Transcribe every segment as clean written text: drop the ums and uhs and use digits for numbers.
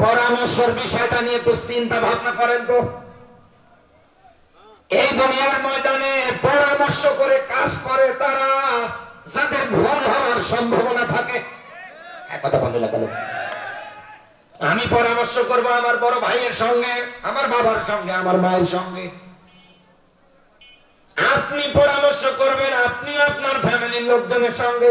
পরামর্শের বিষয়টা নিয়ে একটু চিন্তা ভাবনা করেন তো। এই দুনিয়ার ময়দানে পরামর্শ করে কাজ করে তারা, যাদের ভুল হওয়ার সম্ভাবনা থাকে। এক কথা বলতে লাগলো, আমি পরামর্শ করব আমার বড় ভাইয়ের সঙ্গে, আমার বাবার সঙ্গে, আমার মায়ের সঙ্গে। আপনি পরামর্শ করবেন আপনি আপনার ফ্যামিলির লোকজনের সঙ্গে,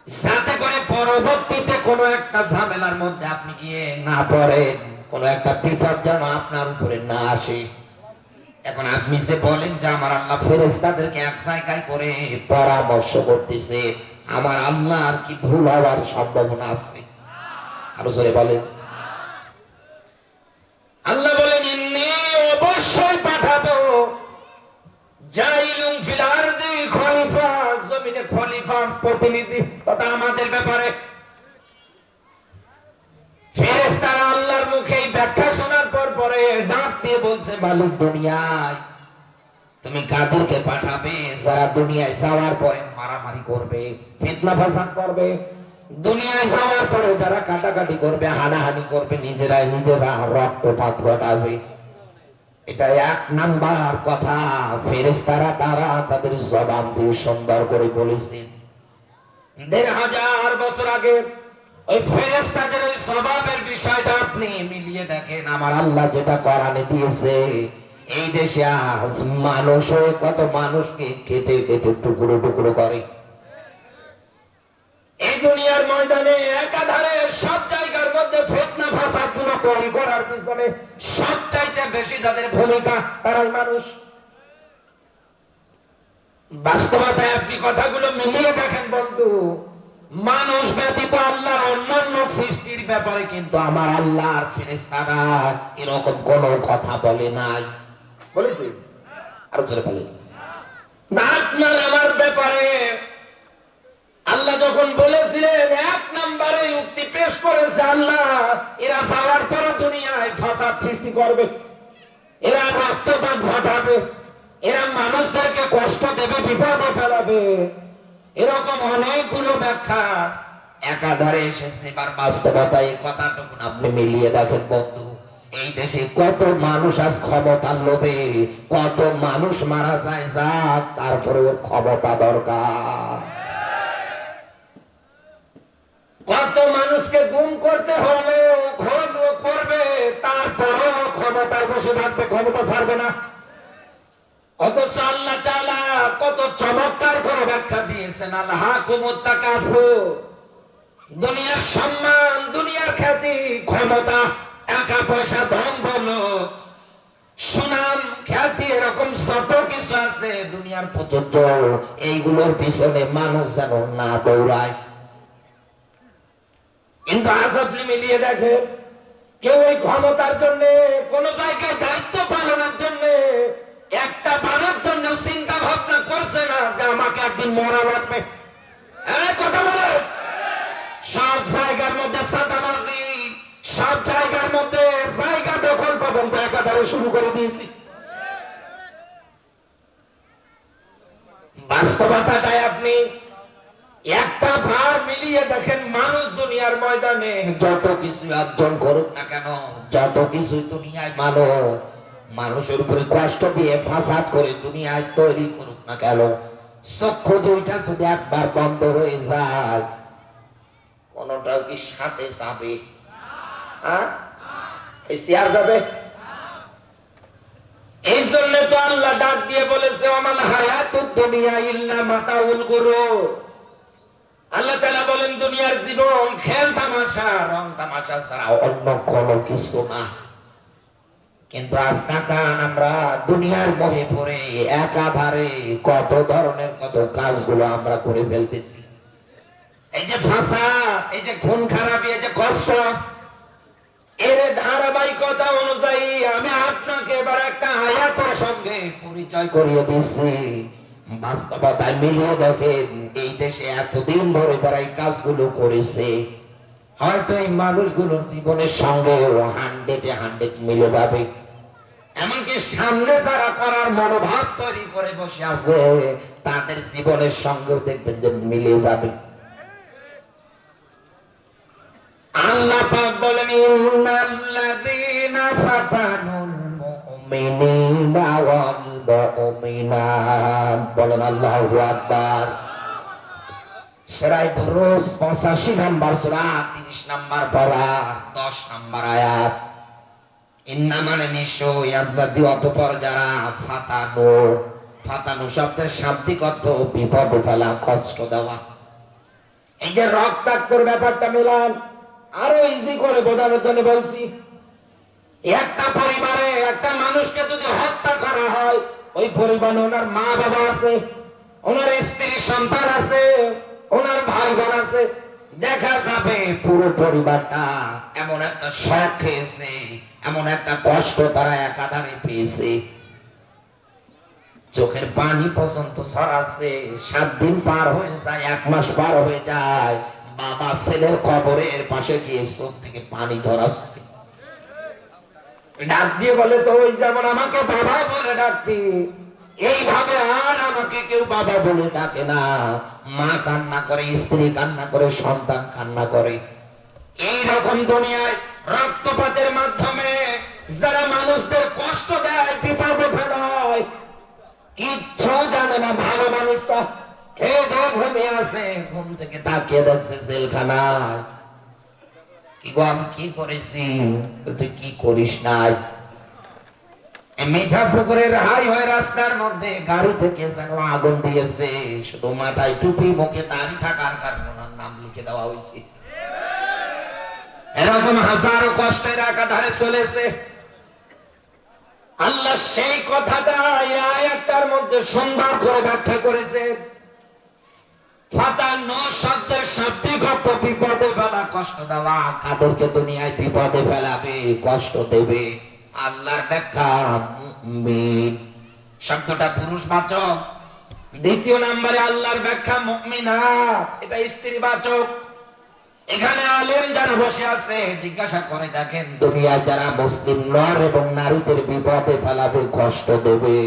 যাতে করে পরবর্তীতে কোনো একটা ঝামেলার মধ্যে আপনি গিয়ে না পড়েন, কোনো একটা বিপদ যেন আপনার উপরে না আসে। এখন আপনি যে বলেন যে আমার আল্লাহ ফেরেশতাদেরকে এক জায়গায় করে পরামর্শ করতেছে, আমার আল্লাহ আর কি ভুল হওয়ার সম্ভাবনা আছে? আরো জোরে বলেন। আল্লাহ বলেন ইন্নী অবশ্যই পাঠাবো জাইলুম ফিল আরদি খলিফা, জমিনে খলিফা প্রতিনিধি তথা আমাদের ব্যাপারে। ফেরেশতারা আল্লাহর মুখে এই ব্যাখ্যা শোনার পর পরে ডাক দিয়ে বলছে, মালিক দুনিয়ায় তুমি কাদেরকে পাঠাবে যারা দুনিয়ায় যাওয়ার পরে মারামারি করবে, ফিতনা ফাসাদ করবে, দুনিয়ায় যাওয়ার পরে যারা কাটাকাটি করবে, হানাহানি করবে, নিজেরা রক্তপাত ঘটাবে। এটা এক নাম্বার কথা। ফেরেশতারা তারা তাদের জবান দিয়ে সুন্দর করে বলেছেন। ১৫০০ বছর আগে ওই ফেরেশতাদের ওই স্বভাবের বিষয়টা আপনি মিলিয়ে দেখেন, আমার আল্লাহ যেটা কোরআনে দিয়েছে। এই দেশে আজ মানুষ কত মানুষকে কেটে কেটে টুকরো টুকরো করে। এই দুনিয়ার ময়দানে একাধারে সব জায়গার মধ্যে ফিতনা ফাসাদ গুলো তৈরি করার পিছনে সবচাইতে বেশি যাদের ভূমিকা তারাই মানুষ। বাস্তবতায় আপনি কথাগুলো মিলিয়ে দেখেন বন্ধু, মানুষ ব্যতীত আল্লাহর অন্যান্য সৃষ্টির ব্যাপারে কিন্তু আমার আল্লাহর ফেরেশতারা এরকম কোন কথা বলে নাই। বলেছি? আরো জোরে বলে না। আপনার আমার ব্যাপারে আল্লাহ যখন বলেছিলেন, এক নম্বরে যুক্তি পেশ করেছে আল্লাহ, এরা যাওয়ার পরে দুনিয়ায় ফাসাদ সৃষ্টি করবে, এরা রক্তপাত ঘটাবে, এরা মানুষদেরকে কষ্ট দেবে, বিপদে ফেলাবে, এরকম অনেকগুলো ব্যাখ্যা একাধারে এসেছে। এবার বাস্তবতায় এই কথাটুকু আপনি মিলিয়ে দেখেন বন্ধু, এই দেশে কত মানুষ আজ ক্ষমতার লোভে, কত মানুষ মারা যায় যাক, তারপরেও ক্ষমতা দরকার। কত মানুষকে গুম করতে হলে করবে, তারপরেও ক্ষমতায় বসে থাকবে, ক্ষমতা ছাড়বে না। অথচ আল্লাহ তাআলা কত চমৎকার করে ব্যাখ্যা দিয়েছেন, আলহাকুমুত তাকাসুর, দুনিয়ার সম্মান, দুনিয়ার খ্যাতি, ক্ষমতা, টাকা পয়সা, ধন দৌলত, সুনাম, খ্যাতি, এরকম ছোট কিছু আছে দুনিয়ার পর্যন্ত, এইগুলোর পিছনে মানুষ যেন না দৌড়ায়। কিন্তু আজ আপনি মিলিয়ে দেখেন, কেউ ওই ক্ষমতার জন্য, কোন জায়গায় দায়িত্ব পালনের জন্য, একটা বারের জন্য চিন্তা ভাবনা করছে না যে আমাকে একদিন মরা লাগবে। কথা বলে সব জায়গার মধ্যে সাদাবাজি, সব জায়গার মধ্যে জায়গা দখল পর্যন্ত একাধারে শুরু করে দিয়েছি। বাস্তবতাটাই আপনি একটা ভার মিলিয়ে দেখেন, মানুষ দুনিয়ার ময়দানে যত কিছু অর্জন করুক না কেন, যত কিছু দুনিয়ায় মানুষের উপরে কষ্ট দিয়ে ফাসাদ করে দুনিয়ায় তৈরি করুক না কেন, চক্ষু দুইটা যদি একবার বন্ধ হয়ে যায়, কোনটাও কি সাথে যাবে? শেয়ার যাবে? এই জন্য তো আল্লাহ ডাক দিয়ে বলেছে, ওমাল হায়াতুদ দুনিয়া ইল্লা মাতাউল গুরুর। আল্লাহ তাআলা বলেন দুনিয়ার জীবন খেল তামাশা, রং তামাশা ছাড়া অন্য কোনো কিছু না। কিন্তু আজকাল আমরা দুনিয়ার মোহে পড়ে একাধারে কত ধরনের কত কাজগুলো আমরা করে ফেলতেছি। এই যে ফাসাদ, এই যে খুন খারাপি, এই যে কষ্ট, এর ধারাবাহিকতা অনুযায়ী আমি আপনাকে এবার একটা আয়াতের সঙ্গে পরিচয় করিয়ে দিচ্ছি। বাস্তবতায় মিলিয়ে দেখেন, এই দেশে এতদিন ধরে তারা এই কাজগুলো করেছে, হয়তো এই মানুষগুলোর জীবনের সঙ্গে 100-100 মিলে যাবে। এমনকি সামনে যারা করার মনোভাব তৈরি করে বসে আছে, তাদের জীবনের সঙ্গেও দেখবেন যে মিলে যাবে। আল্লাহ পাক বলেন ইন্নাল্লাযীনা ফাতানুল মুমিনিনা ওয়াল মুমিনাত, বলেন আল্লাহু আকবার। সূরা বুরুজ 85 নম্বর সূরা 30 নম্বর পারা 10 নম্বর আয়াত। ইন্না মানে নিশ্চয়, আল্লাযী অতঃপর যারা, ফাতানু, ফাতানু শব্দের শাব্দিক অর্থ বিপদে ফেলা, কষ্ট দেওয়া। এই যে রক্তাক্তর ব্যাপারটা মিলান আরো ইজি করে বোঝানোর জন্য বলছি। একটা পরিবারে একটা মানুষকে যদি হত্যা করা হয়, ওই পরিবারে ওনার মা বাবা আছে, ওনার স্ত্রী সন্তান আছে, ওনার ভাই বোন আছে, দেখা যাবে পুরো পরিবারটা এমন একটা শক খেয়েছে, এমন একটা কষ্ট তারা একাধারে পেয়েছে, চোখের পানি পর্যন্ত ছড়াচ্ছে। 7 দিন পার হয়ে যায়, 1 মাস পার হয়ে যায়, বাবা ছেলের কবরের পাশে গিয়ে চোখ থেকে পানি ধরাচ্ছে, ডাক দিয়ে বলে, তো ওই যেমন আমাকে বাবা বলে ডাকতি, এইভাবে আর আমাকে কেউ বাবা বলে ডাকে না। মা কান্না করে, স্ত্রী কান্না করে, সন্তান কান্না করে। এইরকম দুনিয়ায় রক্তপাতের মাধ্যমে যারা মানুষদের কষ্ট দেয়, বিপদে ফেলায়, কিচ্ছু জানে না, ভালো মানুষটা খেয়ে দিয়ে ঘুমিয়ে আছে, ঘুম থেকে তাকিয়ে দেখছে জেলখানায়। কি গো, আমি কি করেছি? তুই কি করিস নাই? মিঠা পুকুরের হাই হয়ে রাস্তার মধ্যে গাড়ি থেকে যেন আগুন দিয়েছে, শুধু মাথায় টুপি, মুখে দাড়ি থাকার কারণে ওনার নাম লিখে দেওয়া হয়েছে। এরকম হাজারো কষ্টের একাধারে চলেছে। আল্লাহ সেই কথাটা এই আয়াতটার মধ্যে সুন্দর করে ব্যাখ্যা করেছে। ফাতানো শব্দের শাব্দিক অর্থ বিপদে ফেলা, কষ্ট দেওয়া। কাদেরকে দুনিয়ায় বিপদে ফেলাবে, কষ্ট দেবে? আল্লাহর ব্যাখ্যা মুমিন শব্দটা পুরুষবাচক। দ্বিতীয় নম্বরে আল্লাহর ব্যাখ্যা মুমিনাত, এটা স্ত্রীবাচক। এখানে আলেম যারা বসে আছে জিজ্ঞাসা করে দেখেন, দুনিয়ায় যারা মুসলিম নর এবং নারীদের বিপদে ফেলাবে, কষ্ট দেবে,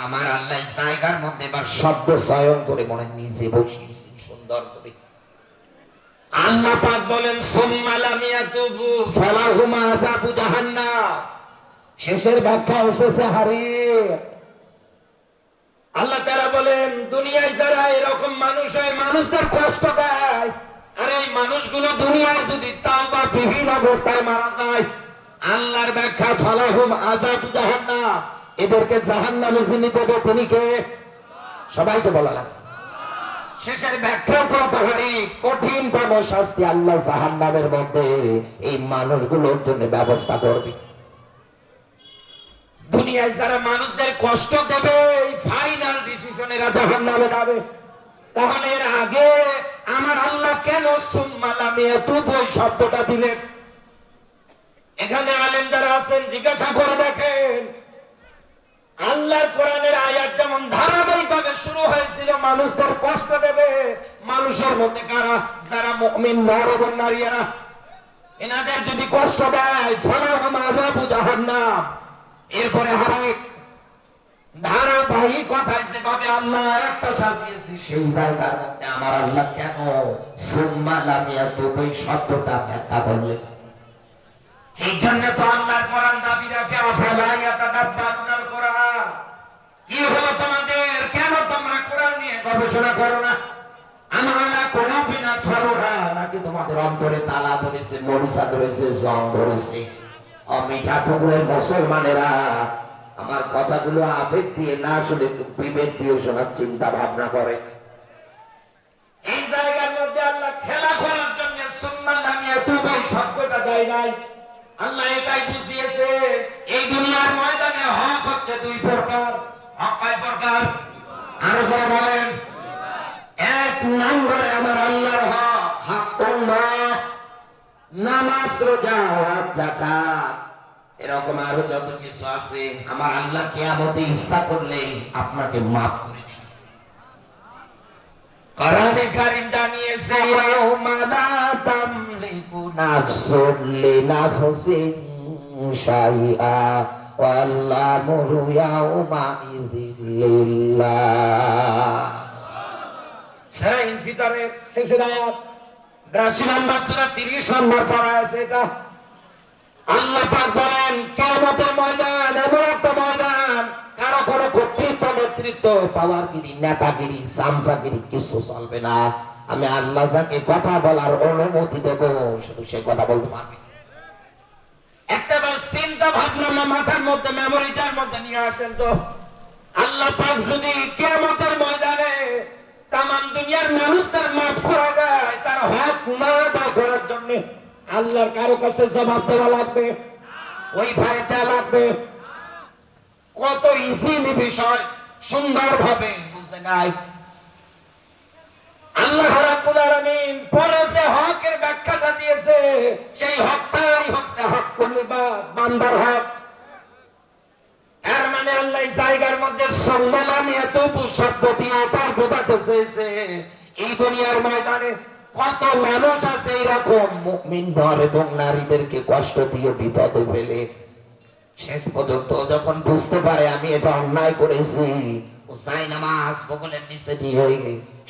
আমার আল্লাহ জায়গার মধ্যে এবার শব্দ চয়ন করে মনে নিজে বসিয়েছি সুন্দর করে। আল্লাহ পাক বলেন সুম্মা লাম ইয়াতুবু ফালাহুম আযাবু জাহান্নাম। শেষের ব্যাখ্যা এসেছে হারে। আল্লাহ তাআলা বলেন দুনিয়ায় যারা এরকম মানুষ হয়, মানুষদের কষ্ট দেয়, আর এই মানুষগুলো দুনিয়ায় যদি তাওবা বিহীন অবস্থায় মারা যায়, আল্লাহর ব্যাখ্যা ফালাহুম আযাবু জাহান্নাম, এদেরকে জাহান্নামে যিনি দেবে তিনি কে? সবাইকে বলা লাগে। শেষের ব্যাখ্যা কতখানি কঠিনতম শাস্তি আল্লাহ জাহান্নামের মধ্যে এই মানুষগুলোর জন্য ব্যবস্থা করবে। দুনিয়ায় যারা মানুষদের কষ্ট দেবে, ফাইনাল ডিসিশন এরা জাহান্নামে যাবে। তাহলে এর আগে আমার আল্লাহ কেন সুম্মা লাম ইয়াতুবু শব্দটা দিলেন? এখানে আলেম যারা আছেন জিজ্ঞাসা করে দেখেন, আল্লাহর কোরআনের আয়াত যেমন ধারাবাহিকভাবে শুরু হয়েছিল মানুষদের কষ্ট দেবে, মানুষের মধ্যে কারা? যারা মুমিন নর এবং নারীরা, এনাদের যদি কষ্ট দেয় ফালাহুম আযাবু জাহান্নাম। এরপরে আরেক ধারাবাহিকতায় যেভাবে আল্লাহ একটা সাজিয়েছে, সেই জায়গার মধ্যে আমার আল্লাহ কেন সুম্মা লাম ইয়াতুবু শব্দটা ব্যাখ্যা করলেন? এই জন্য তো আল্লাহর কোরআন দাবি রাখে আফালা ইয়াতাদাব্বারুনাল কোরআন। কি হলো তোমাদের? কেন তোমরা কোরআন নিয়ে গবেষণা করো না? আমার আল্লাহ কুলুবিনা ফারুহা, নাকি তোমাদের অন্তরে তালা ধরেছে, মরিচা ধরেছে, জং ধরেছে? মিঠা পুকুরের মুসলমানেরা আমার কথাগুলো আবেগ দিয়ে না শুনে বিবেক দিয়ে শোনার চিন্তা ভাবনা করে। এই জায়গার মধ্যে আল্লাহ খেলা করার জন্য সুম্মা লাম ইয়াতুবু শব্দটা দেয় নাই। আল্লাহ এটাই বুঝিয়েছে এই দুনিয়ার ময়দানে হক হচ্ছে 2 প্রকার। হক কয় প্রকার? আরো যারা বলেন। 1 নম্বরে আমার আল্লাহর হক, হাক্কুল্লাহ, নামাজ, রোজা, হজ, যাকাত, এরকম আরো যত কিছু আছে। আমার আল্লাহ কিয়ামতে ইচ্ছা করলে আপনাকে মাফ করে দিবেন। কোরআনে কারীম জানিয়েছে ইয়াউমা লা তামলিকু নাফসুন লিনাফসিন শাইআ ওয়াল আমরু ইয়াউমা ইযিল লিল্লাহ। সূরা ইনফিতারের শেষের আয়াত, 82 নম্বর সূরা 30 নম্বর পারা আছে এটা। আল্লাহ পাক বলেন কিয়ামতের ময়দান এমন একটা ময়দান কারো কোনো কর্তৃত্ব নেতৃত্ব পাওয়ারগিরি নেতাগিরি সামসাগিরি কিছু চলবে না। আমি আল্লাহ যাকে কথা বলার অনুমতি দেব শুধু সে কথা বলতে পারবে। একটা বার চিন্তা ভাবনা মাথার মধ্যে মেমোরিটার মধ্যে নিয়ে আসেন তো, আল্লাহ পাক যদি কিয়ামতের ময়দানে তাম দুনিয়ার মানুষদের মাফ করা যায়, তার হক না আদায় করার জন্য আল্লাহর কারো কাছে জবাব দেওয়া লাগবে, ওই ভাই দেওয়া লাগবে? কত ইজিলি বিষয় সুন্দর ভাবে বুঝে নাই। আল্লাহ রাব্বুল আলামিন পরে যে হকের ব্যাখ্যাটা দিয়েছে সেই হকটাই হচ্ছে হকুল ইবাদ, বান্দার হক। এর মানে আল্লাহ এই জায়গার মধ্যে সম্মানিত শব্দ দিয়ে তার বোঝাতে চেয়েছে এই দুনিয়ার ময়দানে কত মানুষ আছে এরকম মুমিন নর এবং নারীদেরকে কষ্ট দিয়ে বিপদে ফেলে শেষ পর্যন্ত যখন বুঝতে পারে আমি এটা অন্যায় করেছি, ও চাই নামাজ বগলের নিচে দিয়ে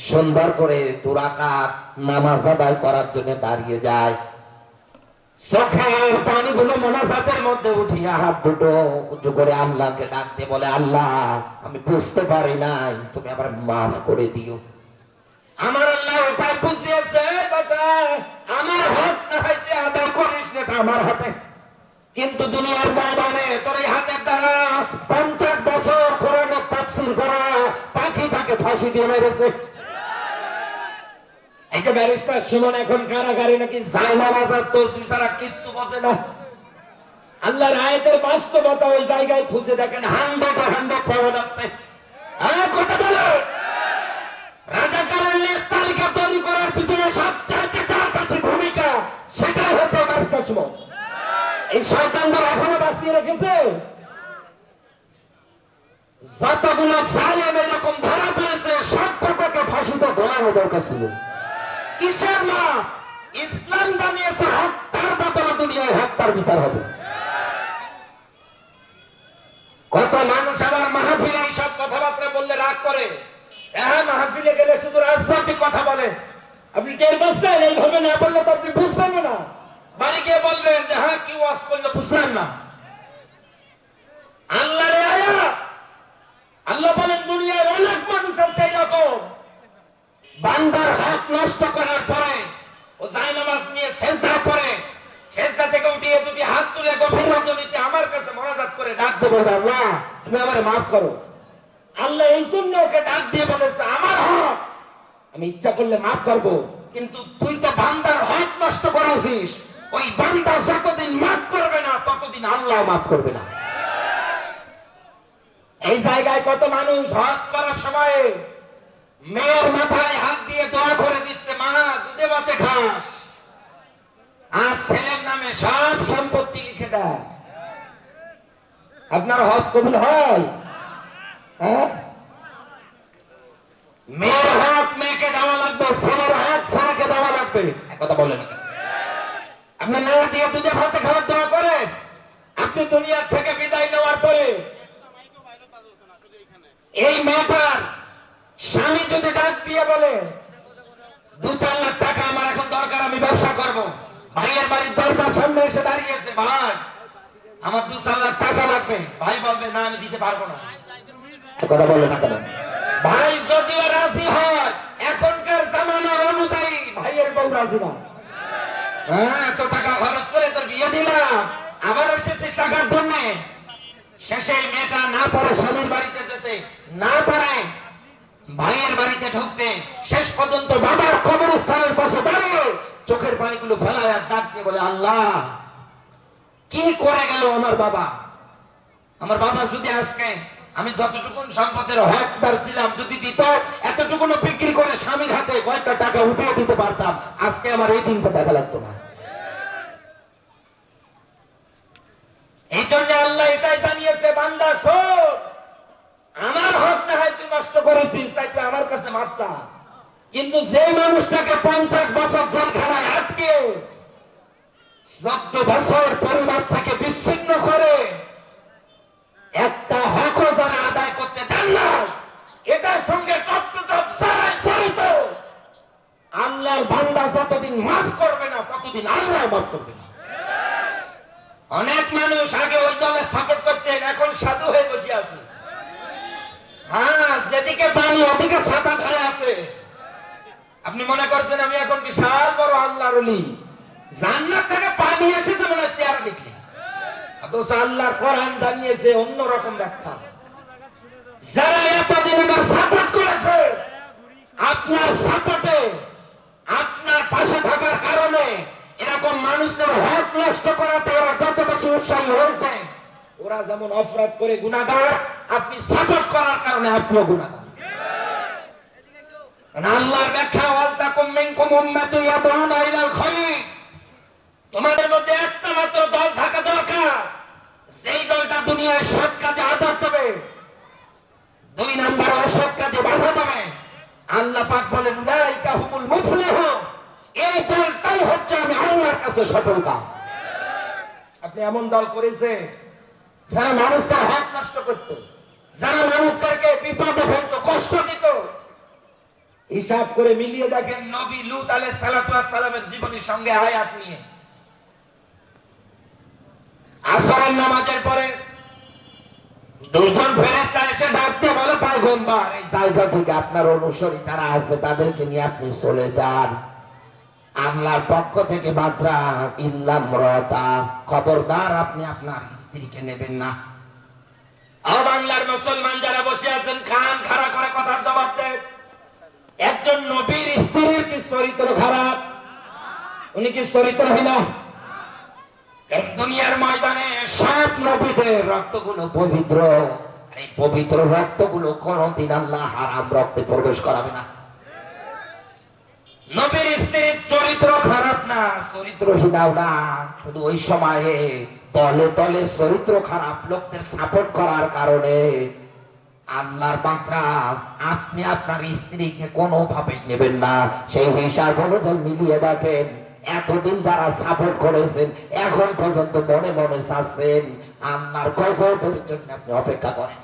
সুন্দর করে 2 রাকাত নামাজ আদায় করার জন্য দাঁড়িয়ে যায়। চোখের পানিগুলো মোনাজাতের মধ্যে উঠিয়া হাত দুটো উঁচু করে আল্লাহকে ডাকতে বলে, আল্লাহ আমি বুঝতে পারি নাই, তুমি আবার মাফ করে দিও। আমার আল্লাহ উপায় বুঝিয়েছে, বেটা আমার হক না হইতে আদায় করিস না, আমার হাতে। কিন্তু দুনিয়ার ময়দানে তোর এই হাতের দ্বারা 50 বছর কোরআনের তাফসীর করা পাখি তাকে ফাঁসি দিয়ে মেরেছে। এই যে ব্যারিস্টার সুমন এখন কারাগারে নাকি জায়নামাজ আর তাসবিহ ছাড়া কিচ্ছু বোঝে না। আল্লাহর আয়াতের বাস্তবতা ওই জায়গায় খুঁজে দেখেন 100 পাওয়া যাচ্ছে। কথা বলো, রাজাকারের লিস্ট তালিকা তৈরি করার পিছনে সবচেয়ে চারপাশে ভূমিকা সেটাই হচ্ছে ব্যারিস্টার সুমন। এই শয়তানদের এখনো বাঁচিয়ে রেখেছে। যতগুলো জালেম এরকম ধরা পড়েছে সবকটাকে ফাঁসিতে ঝোলানো দরকার ছিল। কিসের না ইসলাম জানিয়েছে হত্যার বদলে দুনিয়ায় হত্যার বিচার হবে। কত মানুষ আবার মাহফিলে এইসব কথাবার্তা বললে রাগ করে। হ্যাঁ, মাহফিলে গেলে শুধু রাজনৈতিক কথা বলে। আপনি টের পাচ্ছেন? এইভাবে না বললে তো আপনি বুঝবেন না। বাড়ি গিয়ে বলবেন যে হ্যাঁ কি ওয়াজ করলে বুঝলেন না। আল্লাহর আয়াত, আল্লাহ বলেন দুনিয়ায় অনেক মানুষ আছে এরকম বান্দার হক নষ্ট করার পরে ও জায়নামাজ নিয়ে সেজদা করে, সেজদা থেকে উঠিয়ে 2টি হাত তুলে গভীর রজনীতে আমার কাছে মোনাজাত করে ডাক দেবো, আল্লাহ তুমি আমারে মাফ করো। আল্লাহ এই জন্য ওকে ডাক দিয়ে বলেছে আমার হক আমি ইচ্ছা করলে মাফ করবো, কিন্তু তুই তো বান্দার হক নষ্ট করেছিস। ওই বান্দা যতদিন মাফ করবে না ততদিন আল্লাহ মাফ করবে না। এই জায়গায় কত মানুষ হজ করার সময় মেয়ের মাথায় হাত দিয়ে দোয়া করে দিচ্ছে, মা দুধে ভাতে খাস, আর ছেলের নামে সব সম্পত্তি লিখে দেয়। আপনার হজ কবুল হয়? হ্যাঁ, মেয়ের হক মেয়েকে দেওয়া লাগবে, ছেলের হক ছেলেকে দেওয়া লাগবে। কথা বলেন, আপনি না দিয়ে দুধে ভাতে খাওয়ার দোয়া করে আপনি দুনিয়ার থেকে বিদায় নেওয়ার পরে এই মেয়েটার স্বামী যদি ডাক দিয়ে বলে 2-4 লাখ টাকা আমার এখন দরকার, আমি ব্যবসা করব, ভাইয়ের বাড়ির দরজার সামনে এসে দাঁড়িয়েছে, ভাই আমার 2-4 লাখ টাকা লাগবে, ভাই বলবে না আমি দিতে পারবো না। কথা বলে না কেন? ভাই যদিও রাজি হয় এখনকার জামানার অনুযায়ী ভাইয়ের বউ রাজি না। হ্যাঁ, এত টাকা খরচ করে তোর বিয়ে দিলাম, আবার এসেছিস টাকার জন্য। শেষে মেয়েটা না পারে স্বামীর বাড়িতে যেতে, না পারে ভাইয়ের বাড়িতে ঢুকতে, শেষ পর্যন্ত বাবার কবরস্থানের পাশে দাঁড়িয়ে চোখের পানিগুলো ফেলায় আর ডাক দিয়ে বলে, আল্লাহ কি করে গেল আমার বাবা। আমার বাবা যদি আজকে আমি যতটুকু সম্পদের হকদার ছিলাম যদি দিত, এতটুকুনো বিক্রি করে স্বামীর হাতে কয়েকটা টাকা উঠিয়ে দিতে পারতাম, আজকে আমার এই দিনটা দেখা লাগতো না। এই জন্য আল্লাহ এটাই জানিয়েছে, বান্দা শোন, আমার হক না হয় তুই নষ্ট করেছিস, তাই তুই আমার কাছে মাপ চা। কিন্তু যে মানুষটাকে 50 বছর জেলখানায় আটকে 14 বছর পরিবার থেকে বিচ্ছিন্ন করে একটা হকও যারা আদায় করতে দেন না, এটার সঙ্গে জড়িত আল্লাহর বান্দা যতদিন জবাব করবে না। অনেক মানুষ আগে ওই দলে সাপোর্ট করতেন, এখন সাধু হয়ে বসে আছে। হ্যাঁ, যেদিকে পানি ওদিকে ছাতা ধরে আছে। আপনি মনে করছেন আমি এখন বিশাল বড় আল্লাহর ওলি, জান্নাত থেকে পানি এসে তো মনে হচ্ছে আর দেখি, অথচ আল্লাহর কোরআন জানিয়েছে অন্যরকম ব্যাখ্যা। যারা এতদিন আমার সাপোর্ট করেছে, আপনার সাপোর্টে আপনার পাশে থাকার কারণে এরকম মানুষদের হক নষ্ট করাতে ওরা যত বেশি উৎসাহী হয়েছে, ওরা যেমন অপরাধ করে গুনাহগার, আপনি সাপোর্ট করার কারণে আপনিও গুনাহগার। আল্লাহর ব্যাখ্যা, ওয়ালতাকুম মিনকুম উম্মাতুন ইয়াদউনা ইলাল খায়র, তোমাদের মধ্যে একটা মাত্র দল থাকা দরকার, যেই দলটা দুনিয়ার সৎ কাজে আদর দেবে, 2 নাম্বার অসৎ কাজে বাধা দেবে। আল্লাহ পাক বলেন উলাইকা হুমুল মুফলিহুন, এই দলটাই হচ্ছে আমি আল্লাহর কাছে সফলতা। আপনি এমন দল করেছে যারা মানুষদের হক নষ্ট করত, যারা মানুষদেরকে বিপদে ফেলত, কষ্ট দিত। হিসাব করে মিলিয়ে দেখেন নবী লূত আলাইহিস সালাতু ওয়াস সালামের জীবনের সঙ্গে আয়াত নিয়ে। আসরের নামাজের পরে 2 জন ফেরেশতা এসে ডাকতে বলে, পয়গম্বর এই জায়গা থেকে আপনার অনুসারী যারা আছে তাদেরকে নিয়ে আপনি চলে যান। আল্লাহর পক্ষ থেকে বার্তা, ইল্লা ইমরাতা, খবরদার আপনি আপনার স্ত্রীকে নেবেন না। বাংলার মুসলমান যারা বসে আছেন, কান খাড়া করে কথার জবাব দেন। একজন নবীর স্ত্রীর কি চরিত্র খারাপ? উনি কি চরিত্রহীন? দুনিয়ার ময়দানে সব নবীদের রক্তগুলো পবিত্র, এই পবিত্র রক্তগুলো কোনদিন আল্লাহ হারাম রক্তে প্রবেশ করাবে না। নবীর স্ত্রীর চরিত্র খারাপ না, চরিত্রহীনাও না, শুধু ওই সময়ে দলে দলে চরিত্র খারাপ লোকদের সাপোর্ট করার কারণে আল্লাহর বান্দা আপনি আপনার স্ত্রীকে কোনোভাবে নেবেন না। সেই হিসাব অনুযায়ী মিলিয়ে দেখেন, এতদিন যারা সাপোর্ট করেছেন এখন পর্যন্ত মনে মনে চাচ্ছেন আল্লাহর গজবের জন্য আপনি অপেক্ষা করেন।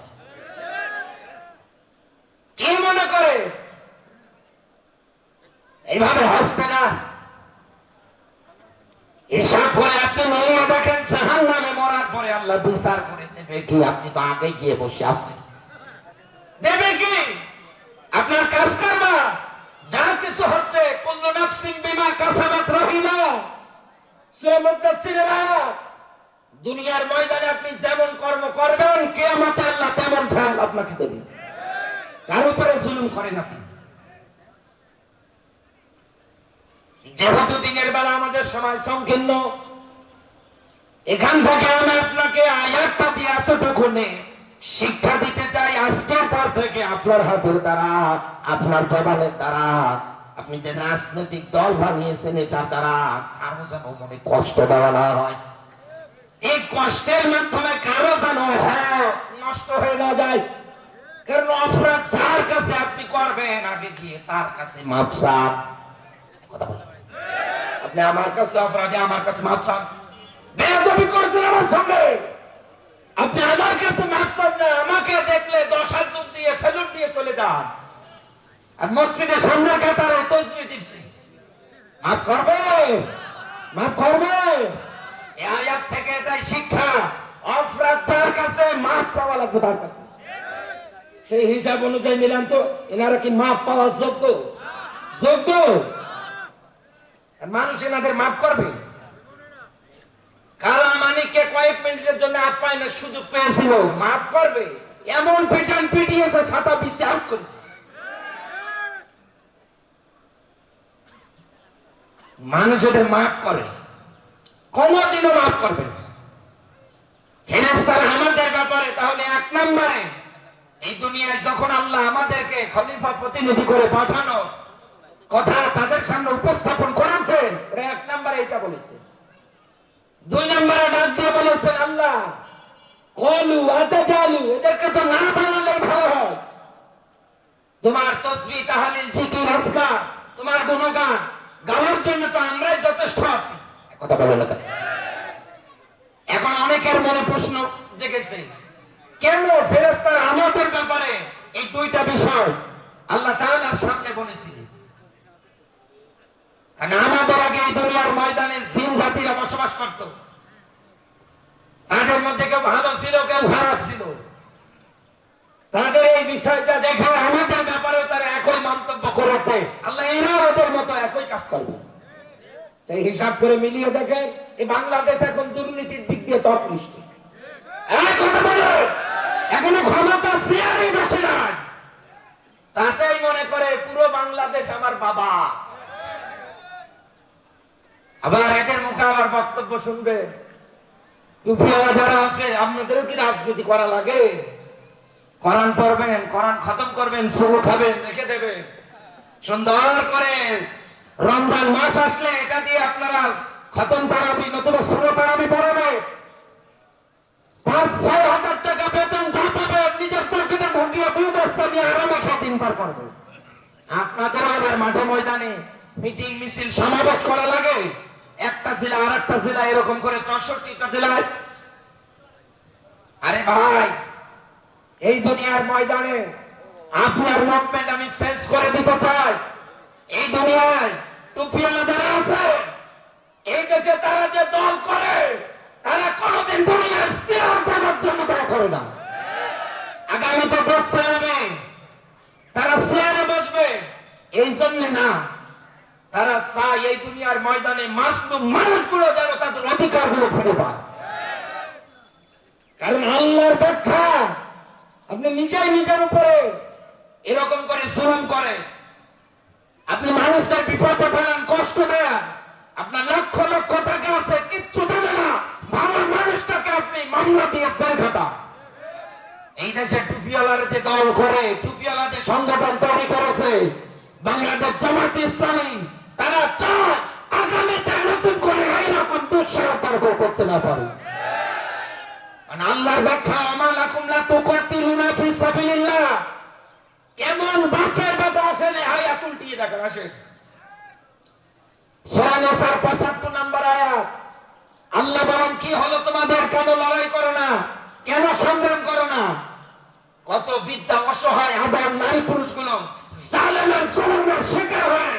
কি মনে করে এইভাবে হচ্ছে না? হিসাব করে আপনি মিলিয়ে দেখেন, জাহান্নামে মরার পরে আল্লাহ বিচার করে দেবে কি? আপনি তো আগে গিয়ে বসে আছেন, দেবে কি? আপনার কাজ করবা, যা কিছু হচ্ছে, কুল্লু নাফসিন বিমা কাসাবাত রহিনা, সূরা মুদাসসিরের আয়াত। দুনিয়ার ময়দানে আপনি যেমন কর্ম করবেন, কিয়ামতে আল্লাহ তেমন ফল আপনাকে দেবে। কার উপরে জুলুম করেন আপনি? যেহেতু দিনের বেলা আমাদের সময় সংকীর্ণ, এখান থেকে আমি আপনাকে আয়াতটা দিয়ে এতটুকু শিক্ষা দিতে চাই। আজকের পর থেকে আপনার হাতের দ্বারা, আপনার জবানের দ্বারা, আপনি যে রাজনৈতিক দল বানিয়েছেন এটার দ্বারা কারো যেন মনে কষ্ট দেওয়া না হয়। এই কষ্টের মাধ্যমে কারো যেন নষ্ট হয়ে না যায়। কারণ অপরাধ যার কাছে আপনি করবেন, আগে গিয়ে তার কাছে মাপ চান। কথা বলেন, আপনি আমার কাছে অপরাধী, আমার কাছে মাপ চান। বেয়াদবি করেছেন আমার সঙ্গে, আপনি আমার কাছে মাপ চান না, আমাকে দেখলে 10 হাত দূর দিয়ে সেলুট দিয়ে চলে যান। আর মসজিদের সামনের কাতারে তসবিহ দিচ্ছি, মাফ করবে, মাফ করবে। এই আয়াত থেকে এটাই শিক্ষা, অপরাধ যার কাছে মাফ চাওয়া লাগবে তার কাছে। সেই হিসাব অনুযায়ী মিলান তো, এনারা কি মাফ পাওয়ার যোগ্য? যোগ্য? মানুষ এনাদের মাফ করবে? কালা মানিককে কয়েক মিনিটের জন্য আপ্যায়নের সুযোগ পেয়েছিল, মাফ করবে? এমন পিটান পিটিয়েছে, ছাতা বিছে আউট করে দিয়েছে। মানুষ এদের মাফ করে? কোনদিনও মাফ করবে না। ফেরেশতারা আমাদের ব্যাপারে তাহলে 1 নম্বরে, এই দুনিয়ায় যখন আল্লাহ আমাদেরকে খলিফা প্রতিনিধি করে পাঠানো কথা তাদের সামনে উপস্থাপন করেছেন, 1 নম্বরে এটা বলেছে। 2 নম্বরে ডাক দিয়ে বলেছেন, আল্লাহ কলু আতাজালু, এদেরকে তো না বানালেই ভালো হয়। তোমার তাসবিহ, তাহলিল, জিকির, আজকার, তোমার গুণগান গাওয়ার জন্য তো আমরাই যথেষ্ট আছি। কথা বলেন না? এখন অনেকের মনে প্রশ্ন জেগেছে, কেন ফেরেশতারা আমাদের ব্যাপারে এই 2টা বিষয় আল্লাহ তাআলার সামনে বলেছিলেন? কারণ আমাদের আগে এই দুনিয়ার ময়দানে জিন জাতিরা বসবাস করত। তাদের মধ্যে কেউ ভালো ছিল, কেউ খারাপ ছিল। তাদের এই বিষয়টা দেখে আমাদের ব্যাপারে তারা একই মন্তব্য করেছে। আল্লাহ এরা ওদের মতো একই কাজ করবে। সেই হিসাব করে মিলিয়ে দেখে এই বাংলাদেশ এখন দুর্নীতির দিক দিয়ে টপ লিস্টে। কথা বলে এখনো ক্ষমতা শেয়ারই বসে নাই, তাতেই মনে করে পুরো বাংলাদেশ আমার বাবা। আবার এদের মুখে আবার বক্তব্য শুনবে টুপিওয়ালা যারা আছে, আপনাদেরও কি রাজনীতি করা লাগে? কোরআন পড়বেন, কোরআন খতম করবেন, সুবহ খাবেন, রেখে দেবেন সুন্দর করে। রমজান মাস আসলে এটা দিয়ে আপনারা খতম তারাবি নতুবা সুবহ তারাবি পড়াবে। 5-6 হাজার টাকা বেতন যা পাবে নিজের পকেটে ঢুকিয়ে 2 বস্তা নিয়ে আরামে খেয়ে দিন পার করবে। আপনাদের আবার মাঠে ময়দানে মিটিং মিছিল সমাবেশ করা লাগে। একটা জেলা আর একটা জেলা এরকম করে 64টা জেলায়। আরে ভাই, এই দুনিয়ার ময়দানে আপনার মুভমেন্ট আমি শেষ করে দিতে চাই। এই দুনিয়ায় টুপিওয়ালা যারা আছে, এই দেশে তারা যে দল করে, তারা কোনোদিন দুনিয়ার শেয়ার পাওয়ার জন্য দল করে না। আগামীতে বসতে হবে, তারা শেয়ারে বসবে এই জন্য না। তারা চায় এই দুনিয়ার ময়দানে মাসলুম মানুষগুলো যেন তাদের অধিকারগুলো ফিরে পায়। কারণ আল্লাহর ব্যাখ্যা আপনি নিজেই নিজের উপরে এরকম করে জুলুম করে, আপনি মানুষদের বিপদে ফেলান, কষ্ট দেন, আপনার লক্ষ লক্ষ টাকা আছে, কিচ্ছু দেবে না, ভালো মানুষটাকে আপনি মামলা দিয়ে জেল খাটান। এই দেশে টুপিওয়ালার যে দল করে, টুপিওয়ালা যে সংগঠন তৈরি করেছে বাংলাদেশ জামাত ইসলামী, তারা চায় আগামীতে নতুন করে এইরকম দুঃসাহস করতে না পারে। আল্লাহর ব্যাখ্যা আমালাকুম লা তুকাতিলুনা ফি সাবিলিল্লাহ, কেমন বাক্যের কথা আসলে আয়াত উল্টিয়ে দেখেন। আসে সূরা নিসার 75 নম্বর আয়াত। আল্লাহ বলেন কি হলো তোমাদের, কেন লড়াই করো না, কেন সংগ্রাম করো না? কত বিদ্যা অসহায় আবার নারী পুরুষগুলো জালেমের জুলুমের শিকার হয়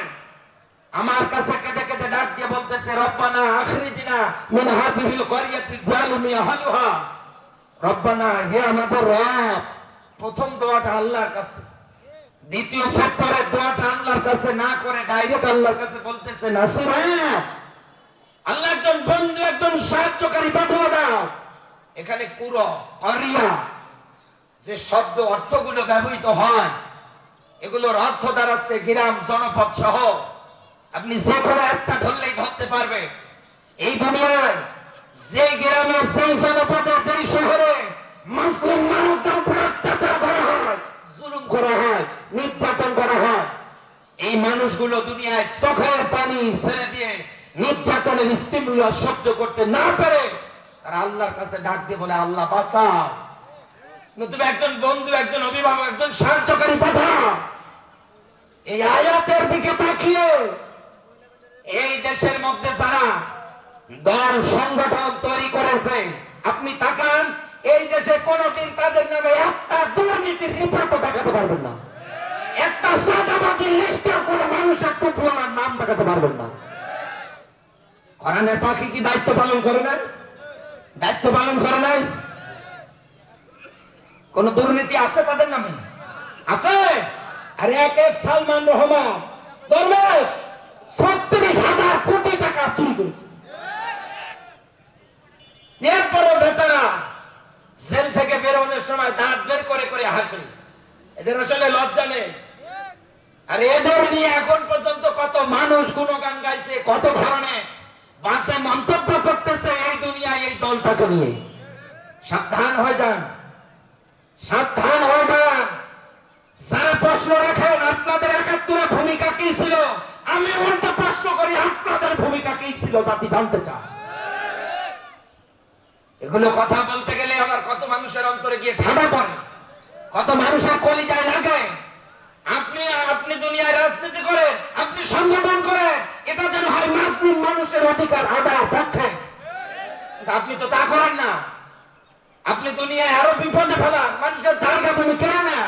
আমার কাছে কেঁদে কেঁদে ডাক দিয়ে বলতেছে, রব্বানা আখরিজনা মিন হাযিহিল ক্বরিয়াতি যালিমি আহলুহা। রব্বানা, হে আমাদের রব। প্রথম দোয়াটা আল্লাহর কাছে, দ্বিতীয় সেক্টরের দোয়াটা আল্লাহর কাছে না করে ডাইরেক্ট আল্লাহর কাছে বলতেছে, নাসিরা, আল্লাহ একজন বন্ধু, একজন সাহায্যকারী পাঠিয়ে দাও। এখানে পুরো ক্বরিয়া যে শব্দ অর্থগুলো ব্যবহৃত হয়, এগুলোর অর্থ দাঁড়াচ্ছে গ্রাম, জনপদ সহ। আপনি যে কোনো একটা ধরলেই ধরতে পারবে। এই দুনিয়ায় যে গ্রামে, যেই জনপদে, যেই শহরে মুসলিম মানুষদের উপর অত্যাচার করা হয়, জুলুম করা হয়, নির্যাতন করা হয়, এই মানুষগুলো দুনিয়ায় চোখের পানি ছেড়ে দিয়ে নির্যাতনের স্টিমুলাস সহ্য করতে না পারে তারা আল্লাহর কাছে ডাক দিয়ে বলে, আল্লাহ বাঁচাও, নতুবা একজন বন্ধু, একজন অভিভাবক, একজন সাহায্যকারী পাঠাও। এই আয়াতের দিকে তাকিয়ে এই দেশের মধ্যে যারা দল সংগঠন তৈরি করেছে, আপনি তাকান, এই দেশে কোনদিন তাদের নামে একটা দুর্নীতির রিপোর্টও দেখাতে পারবেন না, একটা সাদাবাদী লিস্টের কোন মানুষের টুপিওয়ালার নাম দেখাতে পারবেন না। কোরআনের পাখি কি দায়িত্ব পালন করে নাই? দায়িত্ব পালন করে নাই? কোন দুর্নীতি আছে তাদের নামে? আছে? আর একে সালমান রহমান দরবেশ 36,000 কোটি টাকা চুরি করেছে। এরপরও বেটারা জেল থেকে বেরোনোর সময় দাঁত বের করে করে হাসে। এদের আসলে লজ্জা নেই। আর এদের নিয়ে এখন পর্যন্ত কত মানুষ গুণগান গাইছে, কত ধরনের বাসে মন্তব্য করতেছে এই দুনিয়ায় এই দলটাকে নিয়ে। সাবধান হয়ে যান, সাবধান হয়ে যান। যারা প্রশ্ন রাখেন আপনাদের 71-এ ভূমিকা কি ছিল, আমি উল্টো প্রশ্ন করি আপনাদের ভূমিকা কি ছিল জাতি জানতে চায়। এগুলো কথা বলতে গেলে আমার কত মানুষের অন্তরে গিয়ে ঠাডা পড়ে, কত মানুষের কলিজায় লাগে। আপনি দুনিয়ায় রাজনীতি করেন, আপনি সংগঠন করেন, এটা যেন হয় মুসলিম মানুষের অধিকার আদায়ের পক্ষে। আপনি তো তা করেন না। আপনি দুনিয়ায় আরো বিপদে ফেলান, মানুষের জায়গা তুমি কেন না,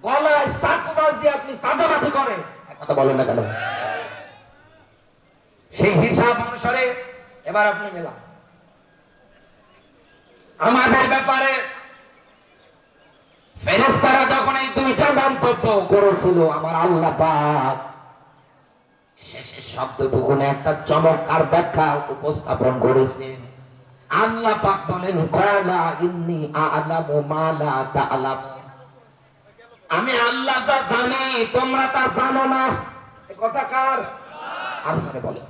গলায় চাকুবাজ দিয়ে আপনি সাদাবাজি করেন। কথা বলেন না কেন? সেই হিসাব অনুসারে এবার আপনি মেলান। আমাদের ব্যাপারে ফেরেশতারা যখন এই দুইটা মন্তব্য করেছিল, আমার আল্লাহ পাক শেষের শব্দটুকু একটা চমৎকার ব্যাখ্যা উপস্থাপন করেছেন। আল্লাহ পাক বলেন, ক্বালা ইন্নী আ'লামু মা লা তা'লামুন, আমি আল্লাহ যা জানি তোমরা তা জানো না। এই কথা কার? আল্লাহ বলেন।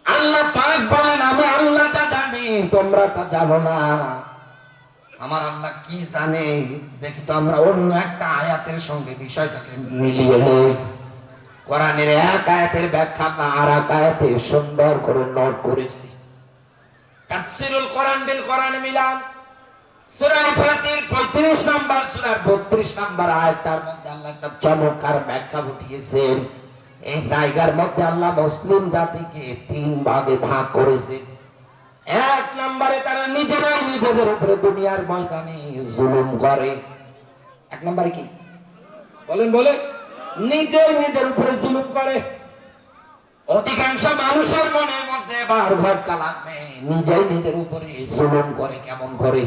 আল্লাহ পাক বলেন, আমি আল্লাহ যা জানি তোমরা তা জানো না। আমার আল্লাহ কি জানে দেখি তো আমরা অন্য একটা আয়াতের সঙ্গে বিষয়টাকে মিলিয়ে নেই। কোরআনের এক আয়াতের ব্যাখ্যা আর এক আয়াতে সুন্দর করে নোট করেছি। তাফসীরুল কোরআন বিল কোরআন মিলান, সূরা ফাতির 35 নম্বর সূরার 32 নম্বর আয়াতটার মধ্যে আল্লাহ একটা চমৎকার ব্যাখ্যা বুঝিয়েছেন। এই জায়গার মধ্যে আল্লাহ মুসলিম জাতিকে তিন ভাগে ভাগ করেছেন। এক নম্বরে তারা নিজেরাই নিজেদের উপরে দুনিয়ার ময়দানে জুলুম করে। এক নম্বরে কি বলেন? বলে নিজেই নিজের উপরে জুলুম করে। অধিকাংশ মানুষের মনের মধ্যে বার ভটকা লাগবে, নিজেই নিজের উপরে জুলুম করে। কেমন করে?